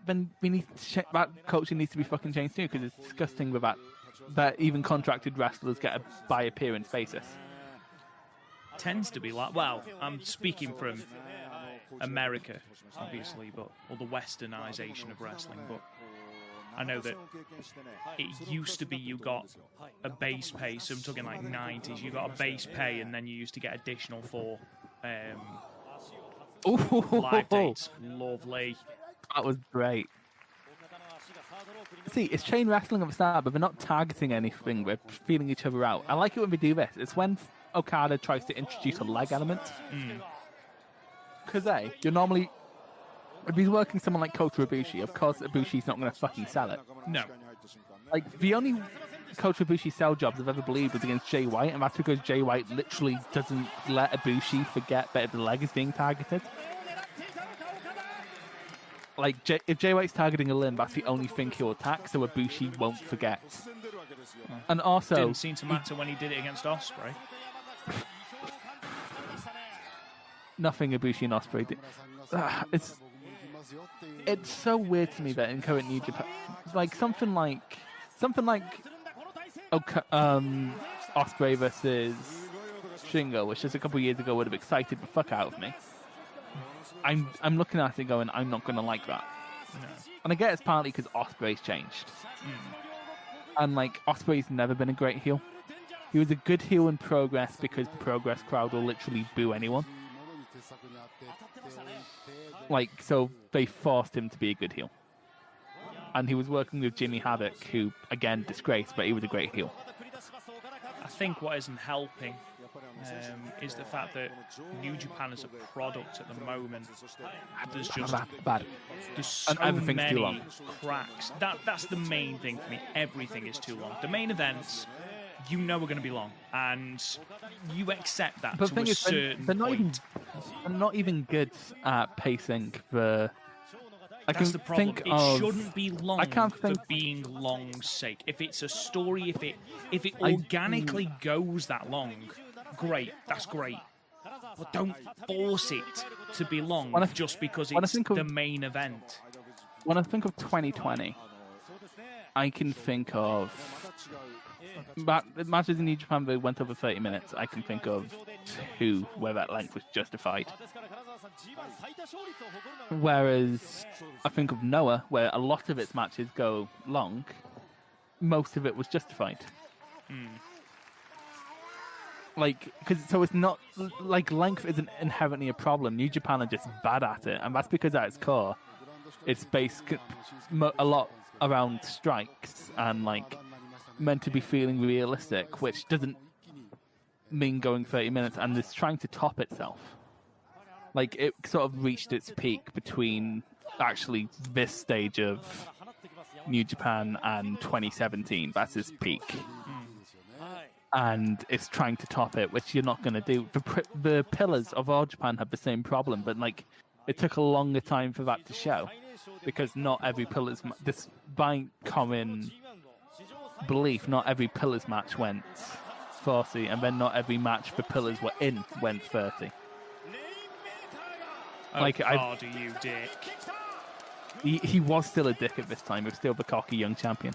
Then we need to check that culture needs to be fucking changed too, because it's disgusting with that even contracted wrestlers get a by appearance basis. Tends to be like, well, I'm speaking from America, obviously, or the westernization of wrestling, but I know that it used to be you got a base pay, so I'm talking like 90s, you got a base pay and then you used to get additional for live dates. Lovely. That was great. See, it's chain wrestling at the start, but they're not targeting anything. We're feeling each other out. I like it when we do this. It's when Okada tries to introduce a leg element. Because you're normally... If he's working someone like Kota Ibushi, of course Ibushi's not going to fucking sell it. No. Like, the only Kota Ibushi sell jobs I've ever believed was against Jay White, and that's because Jay White literally doesn't let Ibushi forget that the leg is being targeted. Like, if Jay White's targeting a limb, that's the only thing he'll attack, so Ibushi won't forget. And also... Didn't seem to matter when he did it against Ospreay. Nothing Ibushi and Ospreay did. It's so weird to me that in current New Japan... Like, something like Ospreay versus Shingo, which just a couple of years ago would have excited the fuck out of me. I'm looking at it going, I'm not going to like that. No. And I get it's partly because Ospreay's changed. And, like, Ospreay's never been a great heel. He was a good heel in Progress because the Progress crowd will literally boo anyone. Like, so they forced him to be a good heel. And he was working with Jimmy Havoc, who, again, disgraced, but he was a great heel. I think what isn't helping is the fact that New Japan as a product at the moment, there's just there's so many cracks. That's the main thing for me. Everything is too long. The main events, are going to be long, and you accept that to a certain point. They're not even good at pacing the... That's the problem. It shouldn't be long for being long's sake. If it's a story, if it organically goes that long, great. That's great. But don't force it to be long just because it's the main event. When I think of 2020, I can think of... matches in New Japan that went over 30 minutes. I can think of 2 where that length was justified. Whereas I think of Noah, where a lot of its matches go long, most of it was justified. Like, so it's not like length isn't inherently a problem. New Japan are just bad at it, and that's because at its core, it's based a lot around strikes and like meant to be feeling realistic, which doesn't mean going 30 minutes, and it's trying to top itself. Like, it sort of reached its peak between actually this stage of New Japan and 2017. That's its peak. And it's trying to top it, which you're not going to do. The pillars of All Japan have the same problem, but like, it took a longer time for that to show, because not every pillars, despite common belief, not every pillars match went 40, and then not every match the pillars were in went 30. Like, Okada, you dick. He was still a dick at this time. He was still the cocky young champion.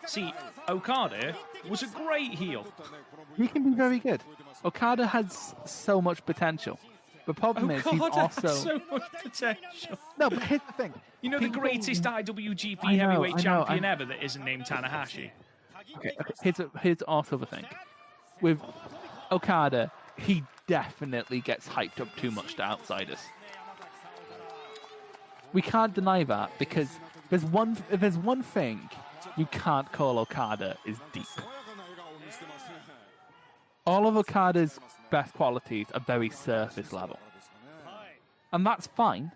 See, Okada was a great heel. He can be very good. Okada has so much potential. The problem is he's also... has so much potential. No, but here's the thing. You know, the greatest IWGP heavyweight champion ever that isn't named Tanahashi? Okay. Here's also the thing. With Okada, he definitely gets hyped up too much to outsiders. We can't deny that, because if there's one thing you can't call Okada is deep. All of Okada's best qualities are very surface level. And that's fine,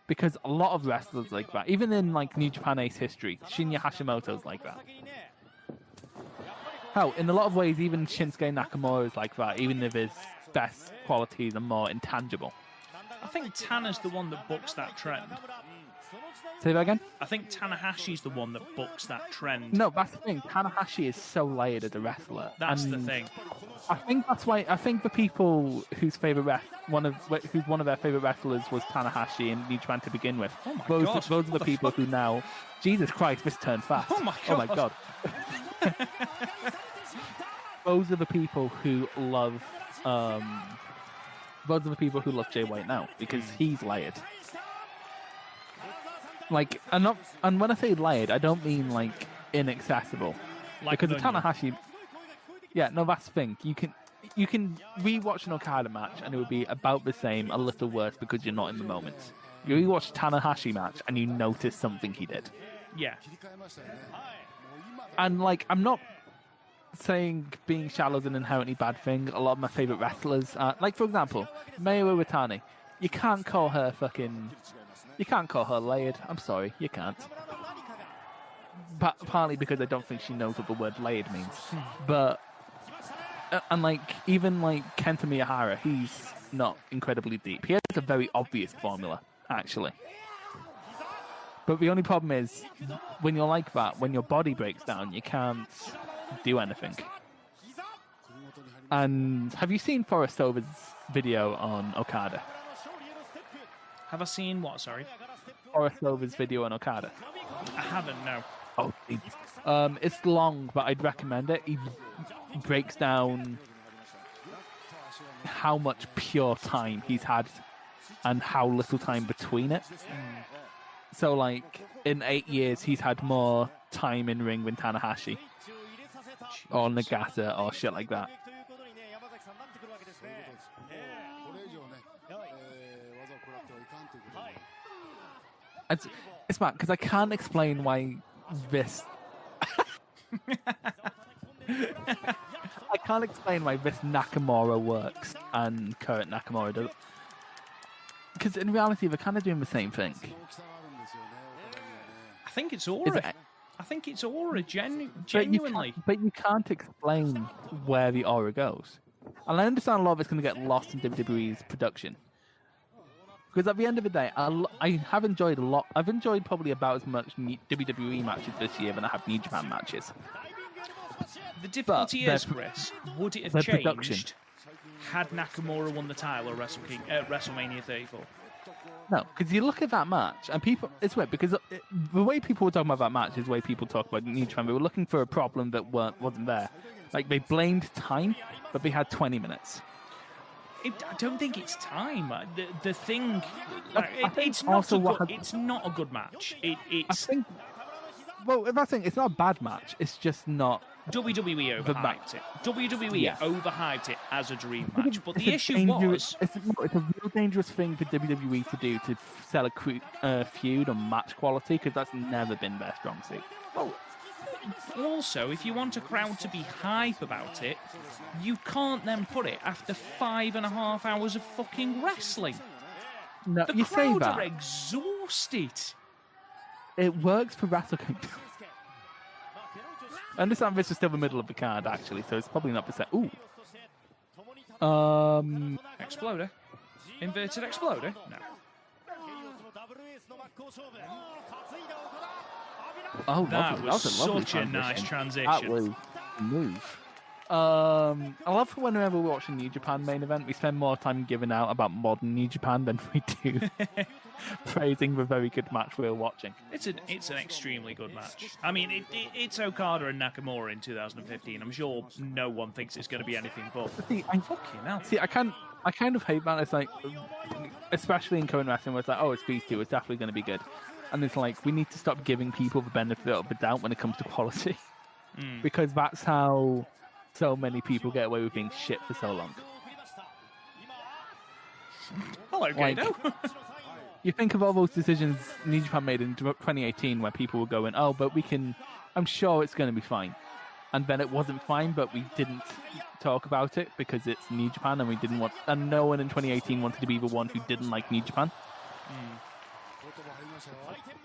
because a lot of wrestlers like that. Even in like New Japan Ace history, Shinya Hashimoto's like that. Hell, in a lot of ways, even Shinsuke Nakamura is like that, even if his best qualities are more intangible. I think Tana's the one that books that trend. Say that again? I think Tanahashi's the one that books that trend. No, that's the thing. Tanahashi is so layered as a wrestler. That's the thing. I think that's why. I think the people whose one of their favorite wrestlers was Tanahashi in New Japan to begin with. Oh my those God. Those are the people who now. Jesus Christ, this turned fast. Oh my God. Oh my God. Those are the people who love. Those are the people who love Jay White now, because he's layered. Like, and when I say layered, I don't mean like inaccessible. Like because the Tanahashi. Yeah, no, that's the thing. You can rewatch an Okada match and it would be about the same, a little worse, because you're not in the moment. You rewatch a Tanahashi match and you notice something he did. Yeah. And like, I'm not saying being shallow is an inherently bad thing. A lot of my favorite wrestlers are, like, for example, Mayu Iwatani. You can't call her layered. I'm sorry, you can't. But partly because I don't think she knows what the word layered means. But and like, even like Kenta Miyahara, he's not incredibly deep. He has a very obvious formula, actually. But the only problem is, when you're like that, when your body breaks down, you can't do anything. And have you seen Forrest Over's video on Okada? Have I seen what, sorry? Forrest Over's video on Okada. I haven't, no. Oh, it's long, but I'd recommend it. He breaks down how much pure time he's had and how little time between it. So, like, in 8 years, he's had more time in ring than Tanahashi. Or Nagata, or shit like that. It's mad, because I can't explain why this... I can't explain why this Nakamura works and current Nakamura doesn't. Because in reality, they're kind of doing the same thing. I think it's aura. I think it's aura, genuinely. But you can't explain where the aura goes. And I understand a lot of it's going to get lost in WWE's production. Because at the end of the day, I have enjoyed a lot. I've enjoyed probably about as much WWE matches this year than I have New Japan matches. The difficulty is, Chris, would it have changed had Nakamura won the title at WrestleMania 34? No, because you look at that match, and people, it's weird, because the way people were talking about that match is the way people talk about New Japan. They were looking for a problem that wasn't there. Like, they blamed time, but they had 20 minutes. I don't think it's time. The thing, it's not a good match. I think, well, if I think it's not a bad match, it's just not WWE overhyped it. WWE overhyped it as a dream match. But the issue was... It's a real dangerous thing for WWE to do, to sell a feud on match quality, because that's never been their strong suit. Well, also, if you want a crowd to be hype about it, you can't then put it after 5.5 hours of fucking wrestling. No, the you say crowd that. are exhausted. It works for Wrestle Kingdom. I understand this is still the middle of the card, actually, so it's probably not percent. Ooh. Exploder? Inverted Exploder? No. Oh, that was lovely such a nice transition. That was a move. I love whenever we're watching New Japan main event, we spend more time giving out about modern New Japan than we do praising the very good match we're watching. It's an extremely good match. I mean, it's Okada and Nakamura in 2015. I'm sure no one thinks it's going to be anything but. Fucking hell. See, I kind of hate that. It's like, especially in current wrestling, where it's like, oh, it's these two, it's definitely going to be good. And it's like, we need to stop giving people the benefit of the doubt when it comes to quality. Because that's how so many people get away with being shit for so long. Hello, Gado. You think of all those decisions New Japan made in 2018 where people were going, oh, but I'm sure it's going to be fine. And then it wasn't fine, but we didn't talk about it because it's New Japan and no one in 2018 wanted to be the one who didn't like New Japan.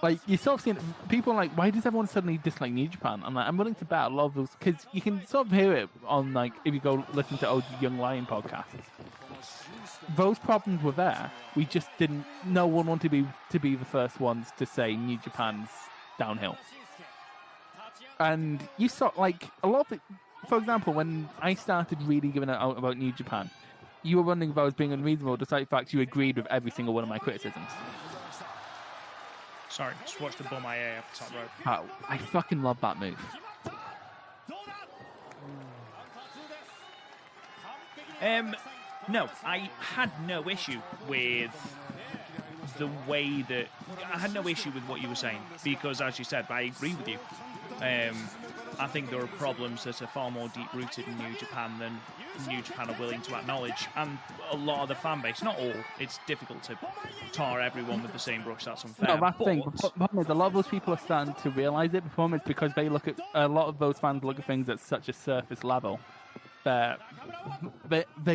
Like, you sort of see people are like, why does everyone suddenly dislike New Japan? I'm like, I'm willing to bet a lot of those, because you can sort of hear it on, like, if you go listen to old Young Lion podcasts. Those problems were there. We just didn't. No one wanted to be the first ones to say New Japan's downhill. And you saw, like, a lot of it. For example, when I started really giving it out about New Japan, you were wondering if I was being unreasonable, despite the fact you agreed with every single one of my criticisms. Sorry, just watch the bum IA off the top rope. Oh, I fucking love that move. No, I had no issue with the way that... I had no issue with what you were saying, because, as you said, I agree with you. I think there are problems that are far more deep-rooted in New Japan than New Japan are willing to acknowledge. And a lot of the fan base, not all, it's difficult to tar everyone with the same brush, that's unfair. No, that's the thing. The problem is, a lot of those people are starting to realise it. The problem is because they look at... A lot of those fans look at things at such a surface level. They're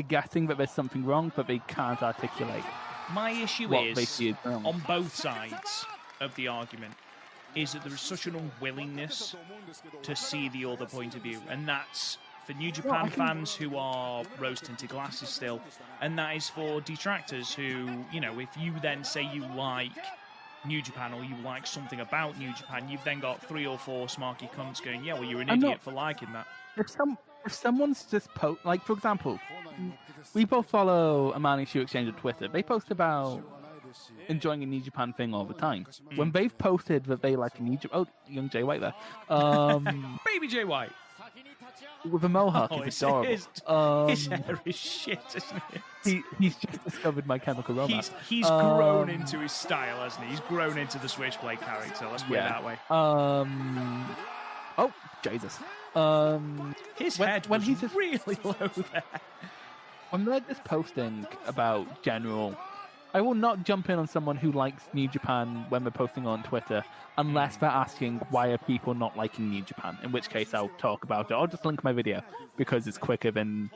guessing that there's something wrong, but they can't articulate. My issue is, on both sides of the argument, is that there is such an unwillingness to see the other point of view. And that's for New Japan fans who are rose-tinted glasses still. And that is for detractors who, you know, if you then say you like New Japan or you like something about New Japan, you've then got 3 or 4 smarky cunts going, yeah, well, you're an idiot for liking that. If someone's just like, for example, we both follow Amani Shoe Exchange on Twitter. They post about enjoying a New Japan thing all the time. When they've posted that they like a New Japan... Oh, young Jay White there. Baby Jay White. With a mohawk, it's adorable. His hair is shit, isn't it? He's just discovered My Chemical Romance. He's grown into his style, hasn't he? He's grown into the Switchblade character, let's put it that way. Oh, Jesus. His head was really low there. When they're just posting about general... I will not jump in on someone who likes New Japan when they're posting on Twitter unless they're asking why are people not liking New Japan, in which case I'll talk about it. I'll just link my video because it's quicker than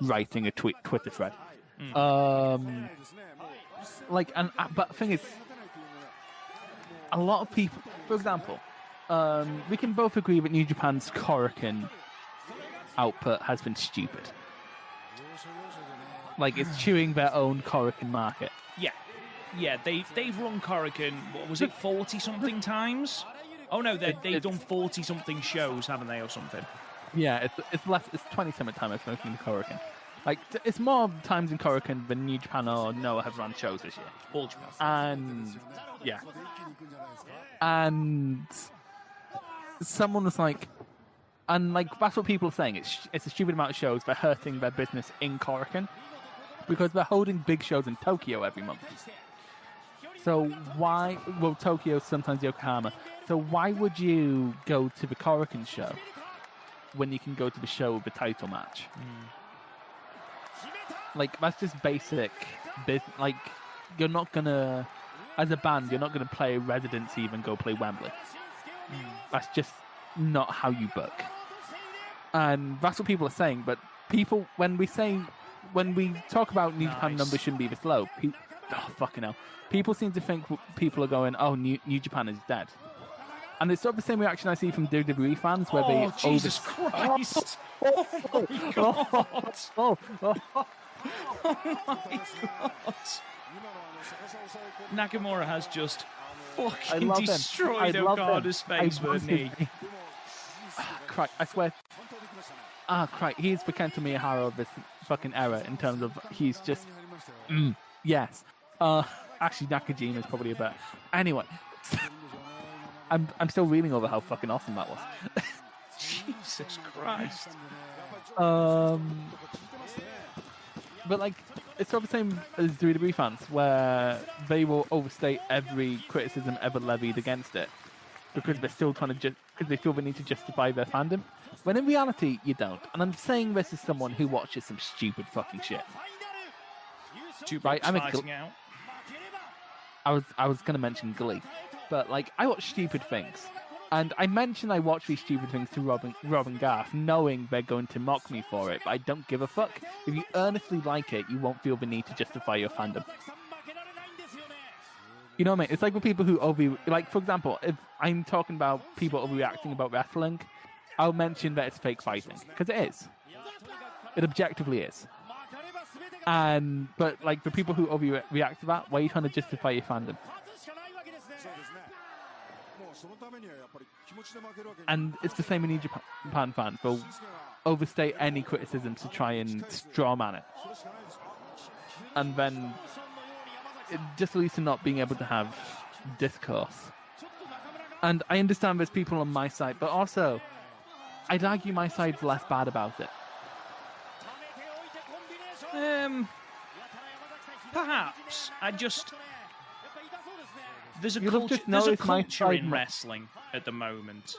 writing a Twitter thread. But the thing is, a lot of people, for example, we can both agree that New Japan's Korakuen output has been stupid. Like, it's chewing their own Korakuen market. Yeah, they've run Korakuen, what was it, 40-something times? Oh no, they've done 40-something shows, haven't they, or something? Yeah, it's 20-something time I've spoken to Korakuen. Like, it's more times in Korakuen than New Japan or Noah have run shows this year. All Japan. And, yeah. And someone was like... And, like, that's what people are saying. It's a stupid amount of shows. They're hurting their business in Korakuen because they're holding big shows in Tokyo every month. So why... Well, Tokyo, sometimes Yokohama. So why would you go to the Korakuen show when you can go to the show with a title match. Like, that's just basic business. Like, you're not gonna, as a band, you're not gonna play residency and go play Wembley. That's just not how you book. And that's what people are saying. But people, when we talk about New Japan numbers shouldn't be this low, fucking hell. People seem to think people are going, oh, New Japan is dead. And it's sort of the same reaction I see from WWE fans where they... Jesus Christ! Oh my God! Oh my God! Nakamura has just fucking destroyed Okada's face with a knee. Crap, I swear. Crap, he's the Kenta Miyahara of this fucking era in terms of he's just... yes. Actually, Nakajima is probably a better... Anyway. I'm still reeling over how fucking awesome that was. Jesus Christ. But like, it's sort of the same as WWE fans, where they will overstate every criticism ever levied against it because they're still trying to because they feel they need to justify their fandom. When in reality, you don't. And I'm saying this as someone who watches some stupid fucking shit. Right, I'm out. I was going to mention Glee, but like, I watch stupid things. And I mentioned I watch these stupid things to Rob and Garth, knowing they're going to mock me for it, but I don't give a fuck. If you earnestly like it, you won't feel the need to justify your fandom. You know what I mean? It's like with people who like, for example, if I'm talking about people overreacting about wrestling, I'll mention that it's fake fighting, because it is. It objectively is. But like, the people who overreact to that, why are you trying to justify your fandom? And it's the same in New Japan fans. They'll overstate any criticism to try and strawman it. And then it just leads to not being able to have discourse. And I understand there's people on my side, but also, I'd argue my side's less bad about it. Perhaps. There's a culture in wrestling at the moment.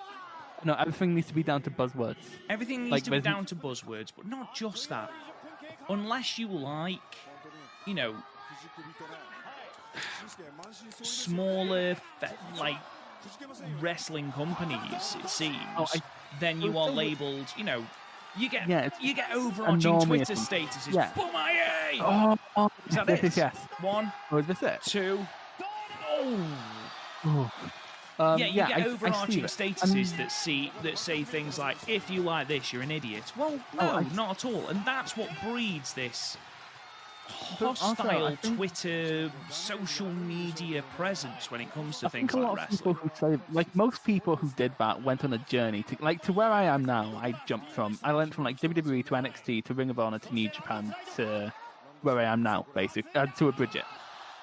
No, everything needs to be down to buzzwords. Everything needs to be down to buzzwords, but not just that. Unless you like, smaller, like, wrestling companies, it seems, then you are labelled, you get overarching Twitter statuses. Yeah. Oh, is that it? Yes. One. Or is this it? Two. You get overarching statuses that say things like, if you like this, you're an idiot. Well, no, not at all. And that's what breeds this hostile Twitter, social media presence when it comes to things like wrestling. Most people who did that went on a journey to where I am now. I went from like WWE to NXT to Ring of Honor to New Japan to where I am now, basically, to a Bridget.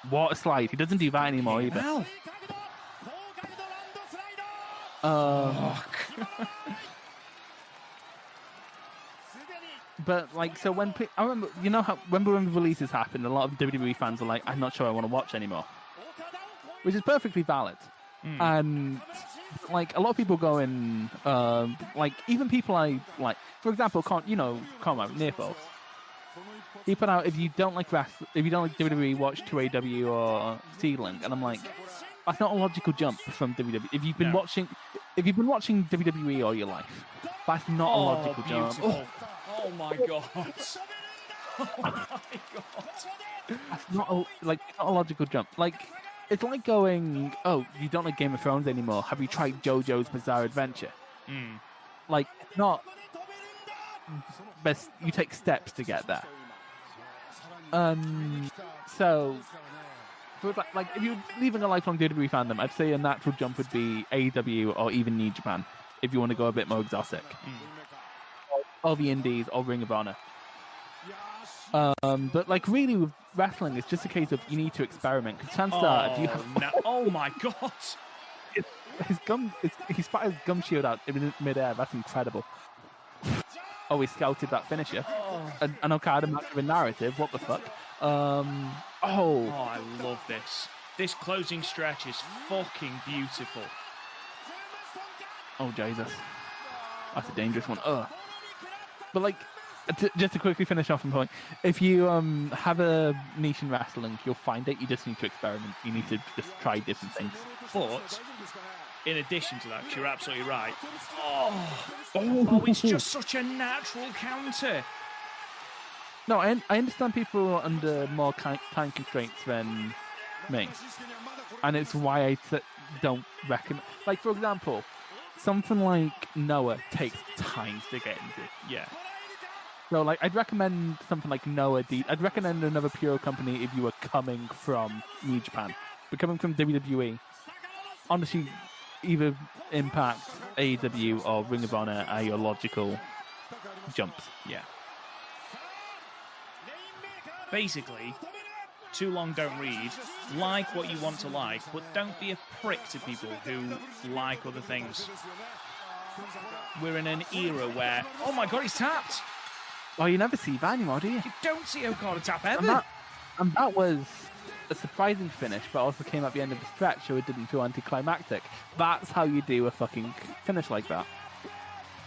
What a slide. He doesn't do that anymore either. But like, so when I remember, when the releases happened, a lot of WWE fans were like, I'm not sure I want to watch anymore, which is perfectly valid. And like, a lot of people going, like, even people I like, for example, Conrad Nearfalls. He put out, if you don't like WWE, watch 2AW or Seedling, and I'm like, that's not a logical jump from WWE. If you've been watching WWE all your life, that's not a logical jump. Oh my god! Oh my god! That's not a logical jump. Like, it's like going, oh, you don't like Game of Thrones anymore. Have you tried JoJo's Bizarre Adventure? Like, not. Best you take steps to get there. So, like, if you're leaving a lifelong WWE fandom, I'd say a natural jump would be AEW or even New Japan, if you want to go a bit more exotic. Or the Indies or Ring of Honor. But like, really, with wrestling, it's just a case of you need to experiment. Because chances are, if you have... Oh my god! He spat his gum shield out in mid-air. That's incredible. Oh, he scouted that finisher. An Okada match with a narrative. What the fuck? I love this. This closing stretch is fucking beautiful. Oh, Jesus. That's a dangerous one. Ugh. But like, just to quickly finish off on point, if you have a niche in wrestling, you'll find it. You just need to experiment. You need to just try different things. But in addition to that, 'cause you're absolutely right. Oh, it's just such a natural counter. No, I understand people are under more time constraints than me, and it's why I don't recommend. Like, for example, something like Noah takes time to get into. Yeah. So, like, I'd recommend something like Noah. I'd recommend another Pure company if you were coming from New Japan, but coming from WWE. Honestly, either Impact, AEW, or Ring of Honor are your logical jumps. Yeah. Basically, too long don't read. Like what you want to like, but don't be a prick to people who like other things. We're in an era where, oh my god, he's tapped! Oh, you never see that anymore, do you? You don't see Okada tap ever! And that was a surprising finish, but also came at the end of the stretch, so it didn't feel anticlimactic. That's how you do a fucking finish like that.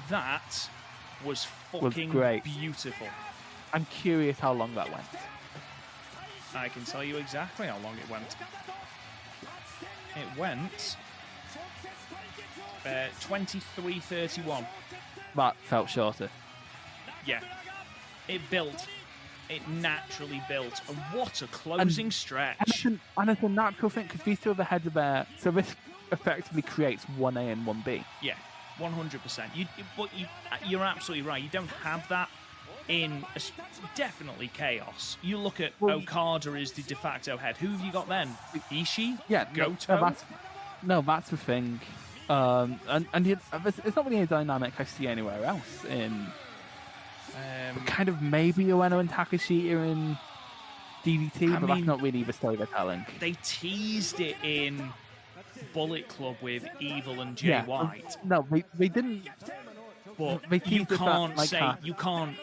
That was fucking great. Beautiful. I'm curious how long that went. I can tell you exactly how long it went. It went 23:31. That felt shorter. Yeah. It built. It naturally built. And what a closing stretch. And it's a natural thing, because these two are the heads of their... So this effectively creates 1A and 1B. Yeah, 100%. But you're absolutely right. You don't have that in definitely Chaos. You look at Okada as the de facto head. Who have you got then? Ishii? Yeah, Goto? That's the thing. It's not really a dynamic I see anywhere else in... kind of maybe Ueno and Takashita in DDT, but that's not really the story they're telling. They teased it in Bullet Club with Evil and Jay White. No, they didn't. But you can't say you can't.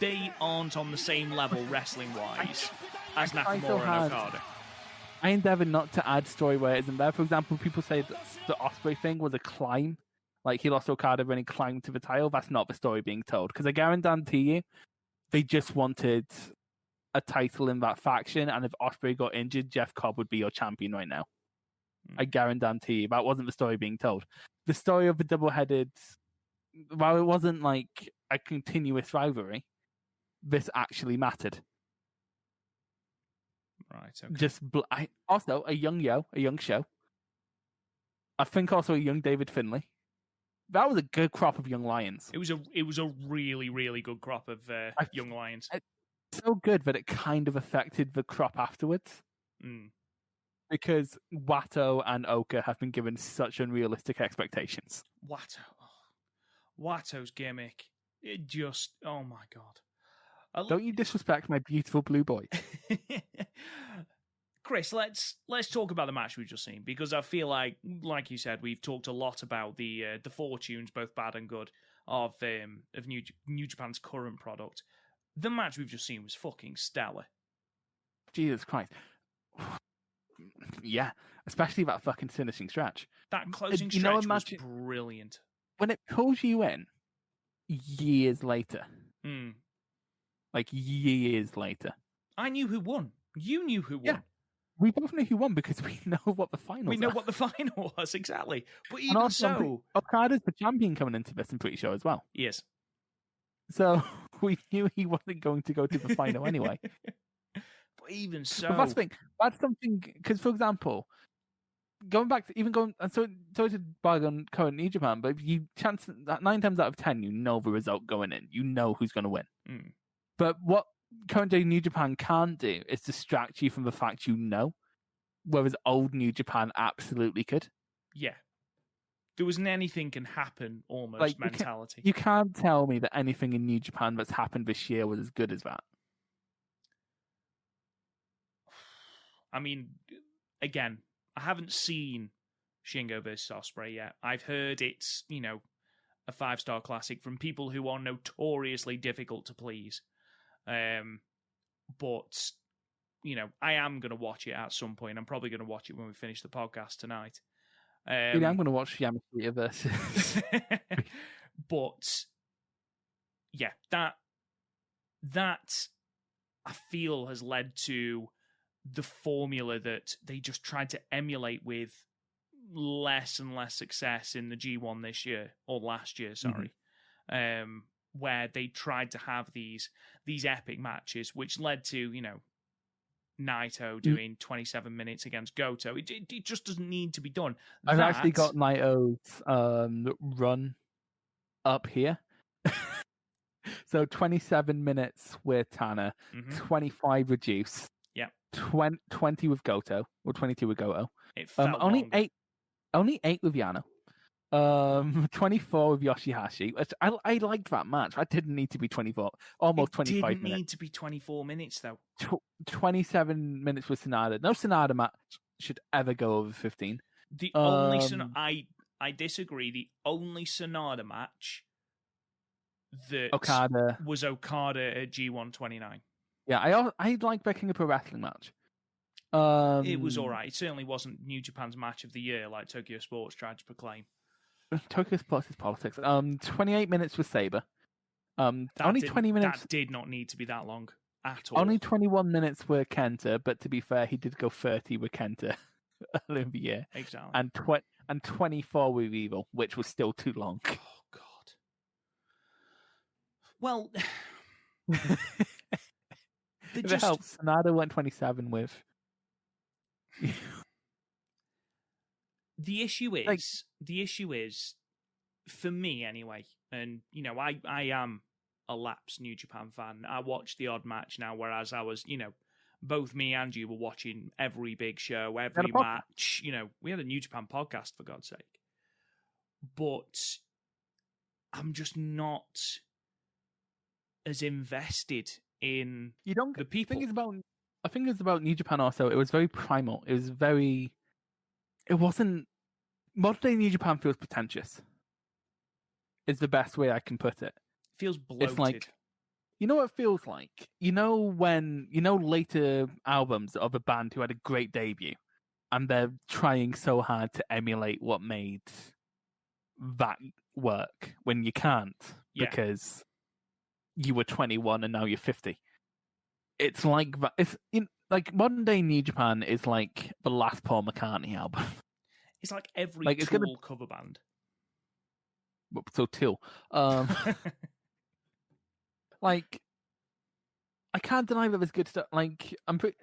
They aren't on the same level wrestling-wise as Nakamura and Okada. I endeavoured not to add story where it isn't there. For example, people say that the Ospreay thing was a climb. Like, he lost Okada when he climbed to the title. That's not the story being told. Because I guarantee you, they just wanted a title in that faction. And if Ospreay got injured, Jeff Cobb would be your champion right now. I guarantee you, that wasn't the story being told. The story of the double-headed, while it wasn't like a continuous rivalry, this actually mattered. Right, okay. Just also, a young Show. I think also a young David Finlay. That was a good crop of young lions. It was a really, really good crop of young lions. So good that it kind of affected the crop afterwards. Because Watto and Oka have been given such unrealistic expectations. Watto's gimmick. It just, oh my god. Don't you disrespect my beautiful blue boy. Chris, let's talk about the match we've just seen, because I feel like you said, we've talked a lot about the fortunes, both bad and good, of New Japan's current product. The match we've just seen was fucking stellar. Jesus Christ. Yeah, especially that fucking finishing stretch. That closing stretch was brilliant. When it pulls you in years later. Like, years later. I knew who won. You knew who won. Yeah. We both know who won because we know what the final was. We know what the final was, exactly. But even so... Okada's the champion coming into this, I'm pretty sure, as well. Yes. So we knew he wasn't going to go to the final anyway. But even so... But that's something... Because, for example, going back to... So to bargain current New Japan, but if you chance that 9 times out of 10, you know the result going in. You know who's going to win. But what current day New Japan can't do is distract you from the fact you know, whereas old New Japan absolutely could. Yeah. There was an anything can happen almost mentality. You can't tell me that anything in New Japan that's happened this year was as good as that. I mean, again, I haven't seen Shingo versus Ospreay yet. I've heard it's, a 5-star classic from people who are notoriously difficult to please. But, I am going to watch it at some point. I'm probably going to watch it when we finish the podcast tonight. I'm going to watch Yamashita versus... But yeah, that I feel has led to the formula that they just tried to emulate with less and less success in the G1 this year, or last year, sorry. Where they tried to have these epic matches, which led to, Naito doing 27 minutes against Goto. It just doesn't need to be done. I've actually got Naito's run up here. So 27 minutes with Tanner, 25 reduced. Yeah. 20 with Goto, or 22 with Goto. It felt only longer. Only 8 with Yano. 24 with Yoshihashi. Which I liked that match. I didn't need to be 24, almost 25 minutes. It didn't need to be 24 minutes, though. 27 minutes with Sonata. No Sonata match should ever go over 15. The only I disagree. The only Sonata match that was Okada at G129. Yeah, I like booking a pro wrestling match. It was all right. It certainly wasn't New Japan's match of the year like Tokyo Sports tried to proclaim. Tokyo Sports is politics. 28 minutes with Sabre. Only 20 minutes. That did not need to be that long at all. Only 21 minutes with Kenta, but to be fair, he did go 30 with Kenta earlier in the year. Exactly. And 24 with Evil, which was still too long. Oh, God. Well... If it helps, Sonata went 27 with... The issue is, for me anyway, and I am a lapsed New Japan fan. I watch the odd match now, whereas I was, both me and you were watching every big show, every match. We had a New Japan podcast, for God's sake. But I'm just not as invested in the people. I think it's about New Japan also. It was very primal. It wasn't... Modern day New Japan feels pretentious. Is the best way I can put it. Feels bloated. It's like... You know what it feels like? When... later albums of a band who had a great debut, and they're trying so hard to emulate what made that work, when you can't, because you were 21 and now you're 50. It's like that. It's like modern day New Japan is like the last Paul McCartney album. It's like every Tool cover band. So Tool, like I can't deny that there's good stuff. Like I'm pretty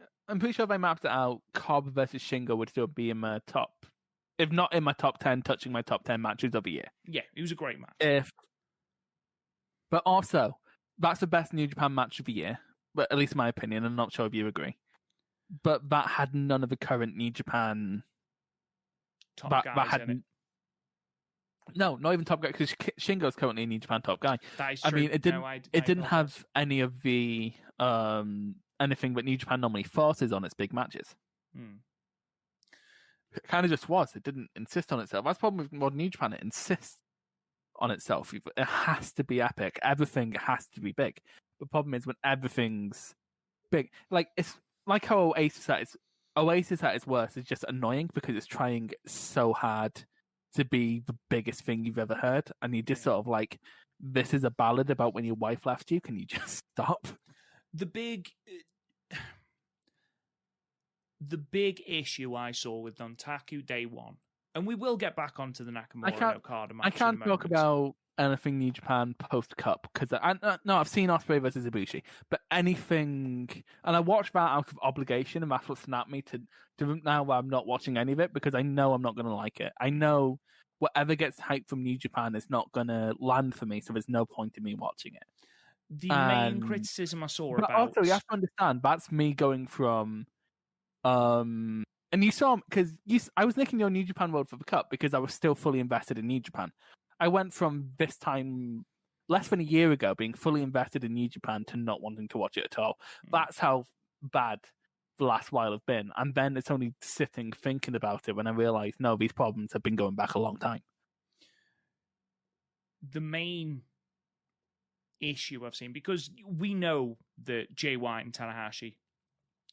sure if I mapped it out, Cobb versus Shingo would still be in my top, if not in my top 10, touching my top 10 matches of the year. Yeah, it was a great match. But also, that's the best New Japan match of the year. But at least in my opinion, I'm not sure if you agree. But that had none of the current New Japan top guys in it. No, not even top guy, because Shingo's currently a New Japan top guy. That is true. I mean, it didn't have any of the anything that New Japan normally forces on its big matches. It kind of just was. It didn't insist on itself. That's the problem with modern New Japan. It insists on itself. It has to be epic. Everything has to be big. The problem is when everything's big, like it's like how Oasis at its worst is just annoying because it's trying so hard to be the biggest thing you've ever heard, and you just sort of like, this is a ballad about when your wife left you. Can you just stop? The big issue I saw with Dontaku Day One, and we will get back onto the Nakamura and Okada match. I can't talk about anything New Japan post Cup because I've seen Ospreay versus Ibushi, but anything, and I watched that out of obligation, and that's what snapped me to now where I'm not watching any of it because I know I'm not going to like it. I know whatever gets hyped from New Japan is not going to land for me, so there's no point in me watching it. The main criticism I saw but about... also, you have to understand, that's me going from... and you saw... Because I was making your New Japan World for the Cup because I was still fully invested in New Japan. I went from this time, less than a year ago, being fully invested in New Japan to not wanting to watch it at all. That's how bad the last while have been. And then it's only sitting thinking about it when I realised, no, these problems have been going back a long time. The main issue I've seen, because we know that Jay White and Tanahashi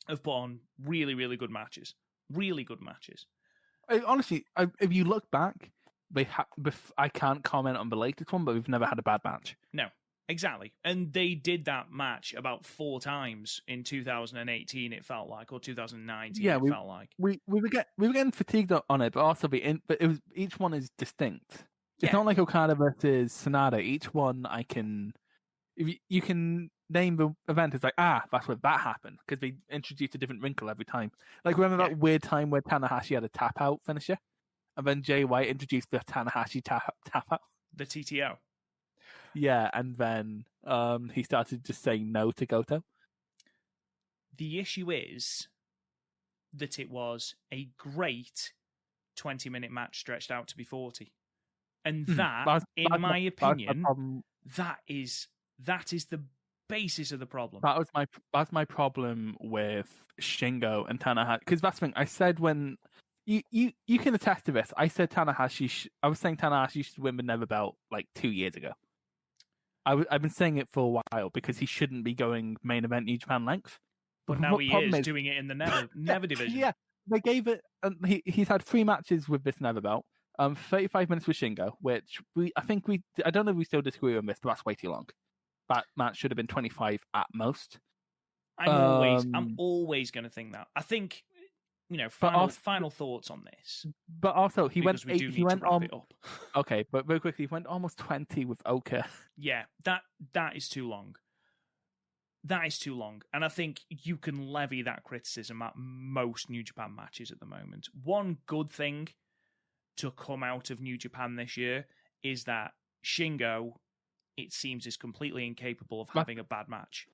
have put on really, really good matches. Really good matches. Honestly, if you look back, I can't comment on the latest one, but we've never had a bad match. No, exactly. And they did that match about 4 times in 2018. It felt like, or 2019. Yeah, it felt like we were getting fatigued on it, but also but it was each one is distinct. It's Yeah. not like Okada versus Sonata. Each one if you can name the event, it's like, that's where that happened, because they introduced a different wrinkle every time. Like, remember that weird time where Tanahashi had a tap out finisher, and then Jay White introduced the Tanahashi tap out, the TTO. Yeah, and then he started just saying no to Goto. The issue is that it was a great 20-minute match stretched out to be 40. And that, in my opinion, that is the basis of the problem. That's my problem with Shingo and Tanahashi. Because that's the thing. I said when you can attest to this. I said I was saying Tanahashi should win the Never Belt like 2 years ago. I've been saying it for a while because he shouldn't be going main event New Japan length. But now he is doing it in the Never division. Yeah, they gave it. He's had 3 matches with this Never Belt. 35 minutes with Shingo, which I don't know if we still disagree on this, but that's way too long. That match should have been 25 at most. I'm always going to think that. I think, final thoughts on this. But also, he went wrap it up. Okay, but very quickly, he went almost 20 with Oka. Yeah, that is too long. That is too long. And I think you can levy that criticism at most New Japan matches at the moment. One good thing to come out of New Japan this year is that Shingo, it seems, is completely incapable of having a bad match.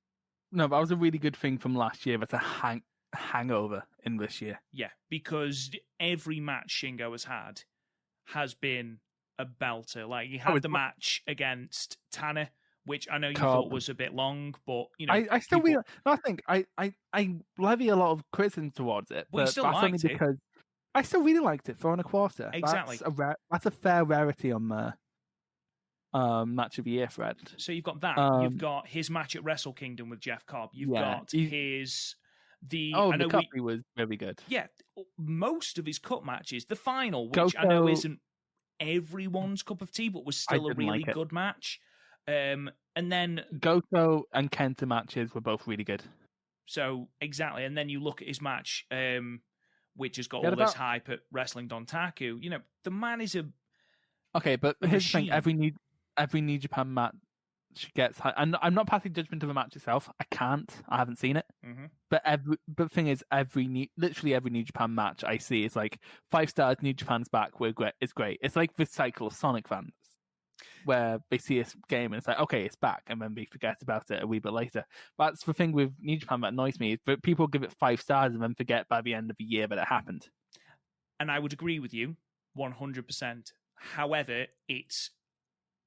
No, that was a really good thing from last year. That's a hangover in this year. Yeah, because every match Shingo has been a belter. Like, he had the match against Tanner, which I know you thought was a bit long, but I still really. I think I levy a lot of criticism towards it, but still that's only liked it. because I still really liked it. 4 1/4. Exactly. That's a fair rarity on the match of the year, Fred. So you've got that. You've got his match at Wrestle Kingdom with Jeff Cobb. You've got his the. The cup was very good. Yeah, most of his cup matches. The final, which I know isn't everyone's cup of tea, but was still a really good match. And then Goto and Kenta matches were both really good. So exactly, and then you look at his match, which has got all this hype at Wrestling Dontaku. The man is a but here's the thing: every New Japan match gets hype. And I'm not passing judgment of the match itself. I haven't seen it. Mm-hmm. But the thing is, literally every New Japan match I see is like 5 stars. New Japan's back. We're great. It's great. It's like the cycle of Sonic fans, where they see a game and it's like, okay, it's back, and then they forget about it a wee bit later. That's the thing with New Japan that annoys me, is that people give it 5 stars and then forget by the end of the year that it happened. And I would agree with you 100%. However, it's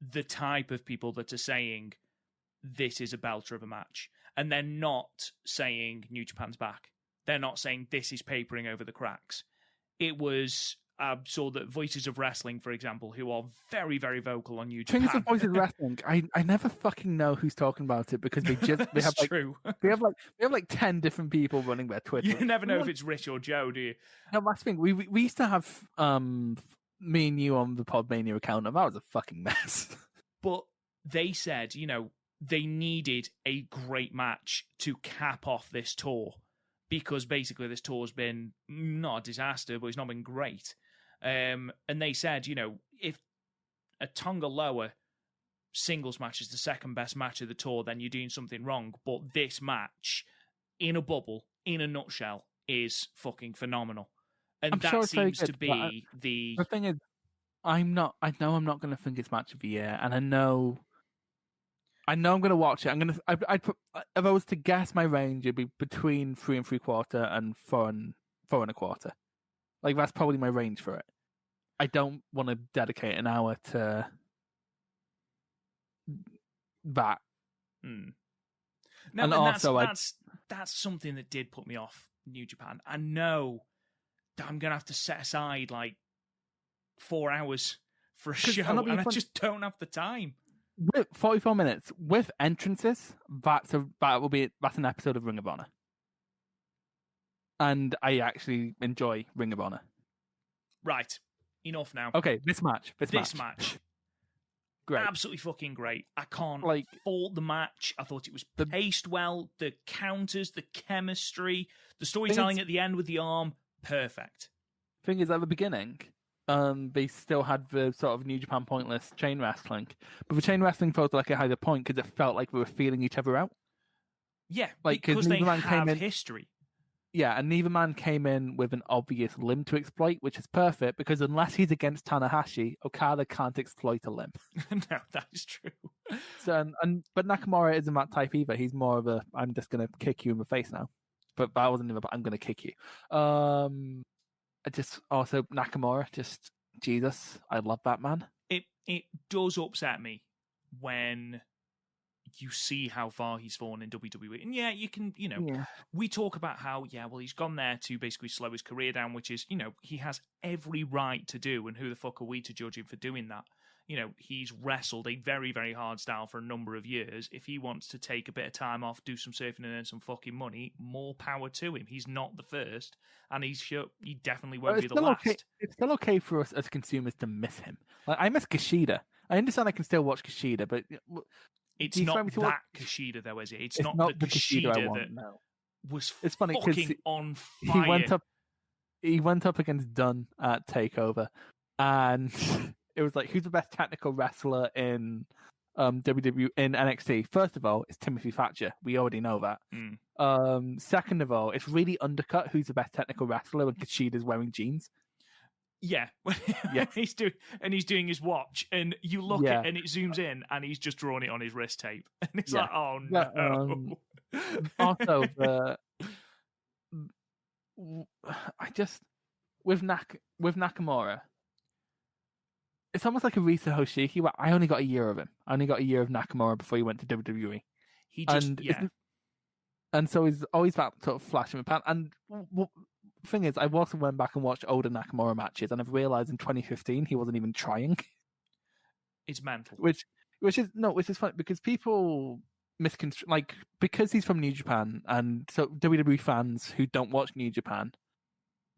the type of people that are saying this is a belter of a match, and they're not saying New Japan's back. They're not saying this is papering over the cracks. It was... I saw that Voices of Wrestling, for example, who are very, very vocal on New Japan. Voices of Wrestling, I never fucking know who's talking about it, because they have like true. they have like 10 different people running their Twitter. You never know if it's Rich or Joe, do you? No, that's the thing. We used to have me and you on the PodMania account, and that was a fucking mess. But they said, they needed a great match to cap off this tour, because basically this tour's been not a disaster, but it's not been great. And they said, if a Tonga Loa singles match is the second best match of the tour, then you're doing something wrong. But this match, in a bubble, in a nutshell, is fucking phenomenal. And that seems to be the thing is, I know I'm not going to think it's match of the year, and I know I'm going to watch it. I'd put, if I was to guess my range, it'd be between 3 3/4 and 4 1/4. Like, that's probably my range for it. I don't want to dedicate an hour to that. No, and also that's something that did put me off New Japan. I know that I'm going to have to set aside like 4 hours for a show, and I just don't have the time. With 44 minutes with entrances, that's an episode of Ring of Honor, and I actually enjoy Ring of Honor. Right, enough now. Okay, this match. Great. Absolutely fucking great. I can't Like, fault the match. I thought it was paced well. The counters, the chemistry, the storytelling at the end with the arm, perfect. Thing is, at the beginning, they still had the sort of New Japan pointless chain wrestling, but the chain wrestling felt like it had a point because it felt like we were feeling each other out. Yeah, like because they have history. Yeah, and neither man came in with an obvious limb to exploit, which is perfect because unless he's against Tanahashi, Okada can't exploit a limb. No, that is true. So, but Nakamura isn't that type either. He's more of a I'm just gonna kick you in the face now. But that wasn't even. I'm gonna kick you. I just also Nakamura. Just Jesus, I love that man. It does upset me when you see how far he's fallen in WWE. And yeah, you can, we talk about how, he's gone there to basically slow his career down, which is, he has every right to do. And who the fuck are we to judge him for doing that? He's wrestled a very, very hard style for a number of years. If he wants to take a bit of time off, do some surfing and earn some fucking money, more power to him. He's not the first, and he definitely won't be the last. Okay. It's still okay for us as consumers to miss him. Like, I miss Kushida. I understand I can still watch Kushida, but... It's not that Kushida, though, is it? It's not the Kushida that was fucking on fire. He went up against Dunn at TakeOver, and it was like, who's the best technical wrestler in WWE in NXT? First of all, it's Timothy Thatcher. We already know that. Second of all, it's really undercut who's the best technical wrestler when Kushida's wearing jeans. Yeah, he's doing his watch, and you look at, and it zooms in, and he's just drawn it on his wrist tape, and it's like, oh no. Also, I just with Nakamura, it's almost like a Risa Hoshiki. Where I only got a year of him. I only got a year of Nakamura before he went to WWE. And so he's always that sort of flash in the pan. And thing is, I've also went back and watched older Nakamura matches, and I've realized in 2015 he wasn't even trying. It's mental. Which is funny because people misconstrue, like, because he's from New Japan, and so WWE fans who don't watch New Japan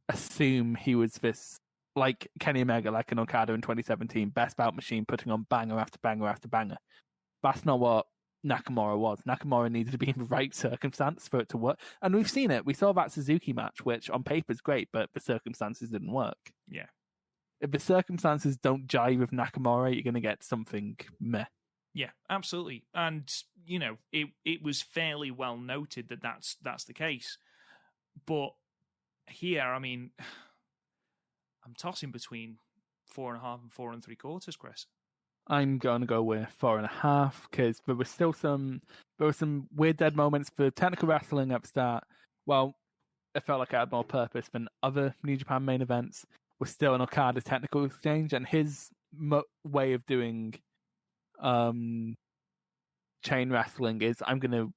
assume he was this, like Kenny Omega, like an Okada in 2017, best bout machine, putting on banger after banger after banger. That's not what Nakamura was. Nakamura needed to be in the right circumstance for it to work. And we've seen it. We saw that Suzuki match, which on paper is great, but the circumstances didn't work. Yeah. If the circumstances don't jive with Nakamura, you're going to get something meh. Yeah, absolutely. And, it was fairly well noted that that's the case. But here, I mean, I'm tossing between 4.5 and 4 3/4, Chris. I'm going to go with 4.5 because there were some weird dead moments for technical wrestling at the start. Well, it felt like it had more purpose than other New Japan main events. Was still an Okada technical exchange, and his way of doing chain wrestling is I'm going to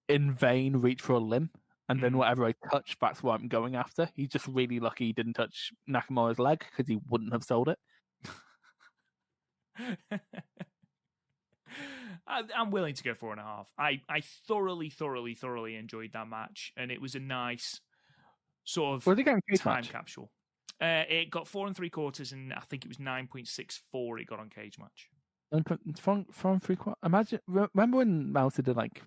in vain reach for a limb, and then whatever I touch, that's what I'm going after. He's just really lucky he didn't touch Nakamura's leg because he wouldn't have sold it. I'm willing to go 4.5. I thoroughly enjoyed that match, and it was a nice sort of time capsule. It got 4 3/4, and I think it was 9.64. It got on Cage Match. From 3/4. Imagine. Remember when Meltzer did like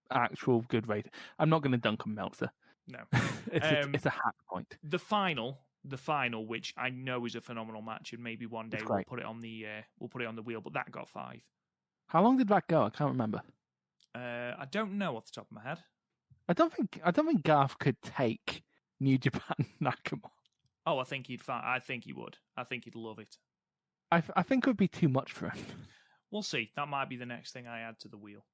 actual good rate? I'm not going to dunk on Meltzer. No, it's a hack point. The final, which I know is a phenomenal match, and maybe one day we'll put it on the wheel. But that got 5. How long did that go? I can't remember. I don't know off the top of my head. I don't think Garth could take New Japan Nakamura. Oh, I think he'd. I think he would. I think he'd love it. I think it would be too much for him. We'll see. That might be the next thing I add to the wheel.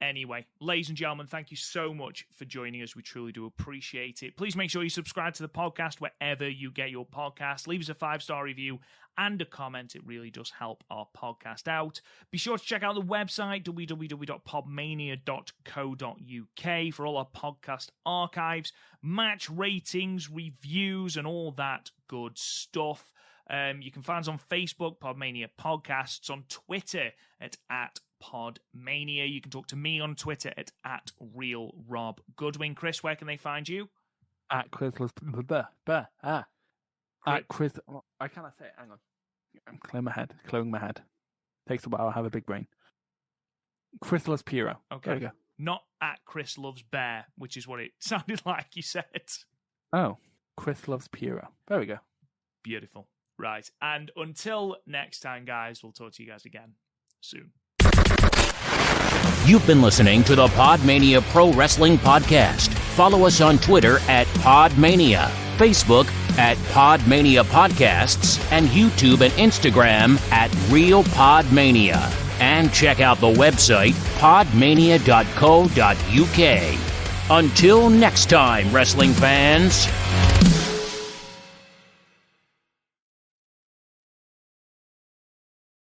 Anyway, ladies and gentlemen, thank you so much for joining us. We truly do appreciate it. Please make sure you subscribe to the podcast wherever you get your podcast. Leave us a 5-star review and a comment. It really does help our podcast out. Be sure to check out the website, www.podmania.co.uk, for all our podcast archives, match ratings, reviews, and all that good stuff. You can find us on Facebook, PodMania Podcasts, on Twitter at PodMania. You can talk to me on Twitter at RealRobGoodwin. Chris, where can they find you? At Chris. Chris. I cannot say it. Hang on. I'm clearing my head. Takes a while. I have a big brain. Chris loves Piro. Okay. There we go. Not at Chris loves bear, which is what it sounded like you said. Oh, Chris loves Piro. There we go. Beautiful. Right. And until next time, guys, we'll talk to you guys again soon. You've been listening to the PodMania Pro Wrestling Podcast. Follow us on Twitter at PodMania, Facebook at PodMania Podcasts, and YouTube and Instagram at Real PodMania. And check out the website podmania.co.uk. Until next time, wrestling fans.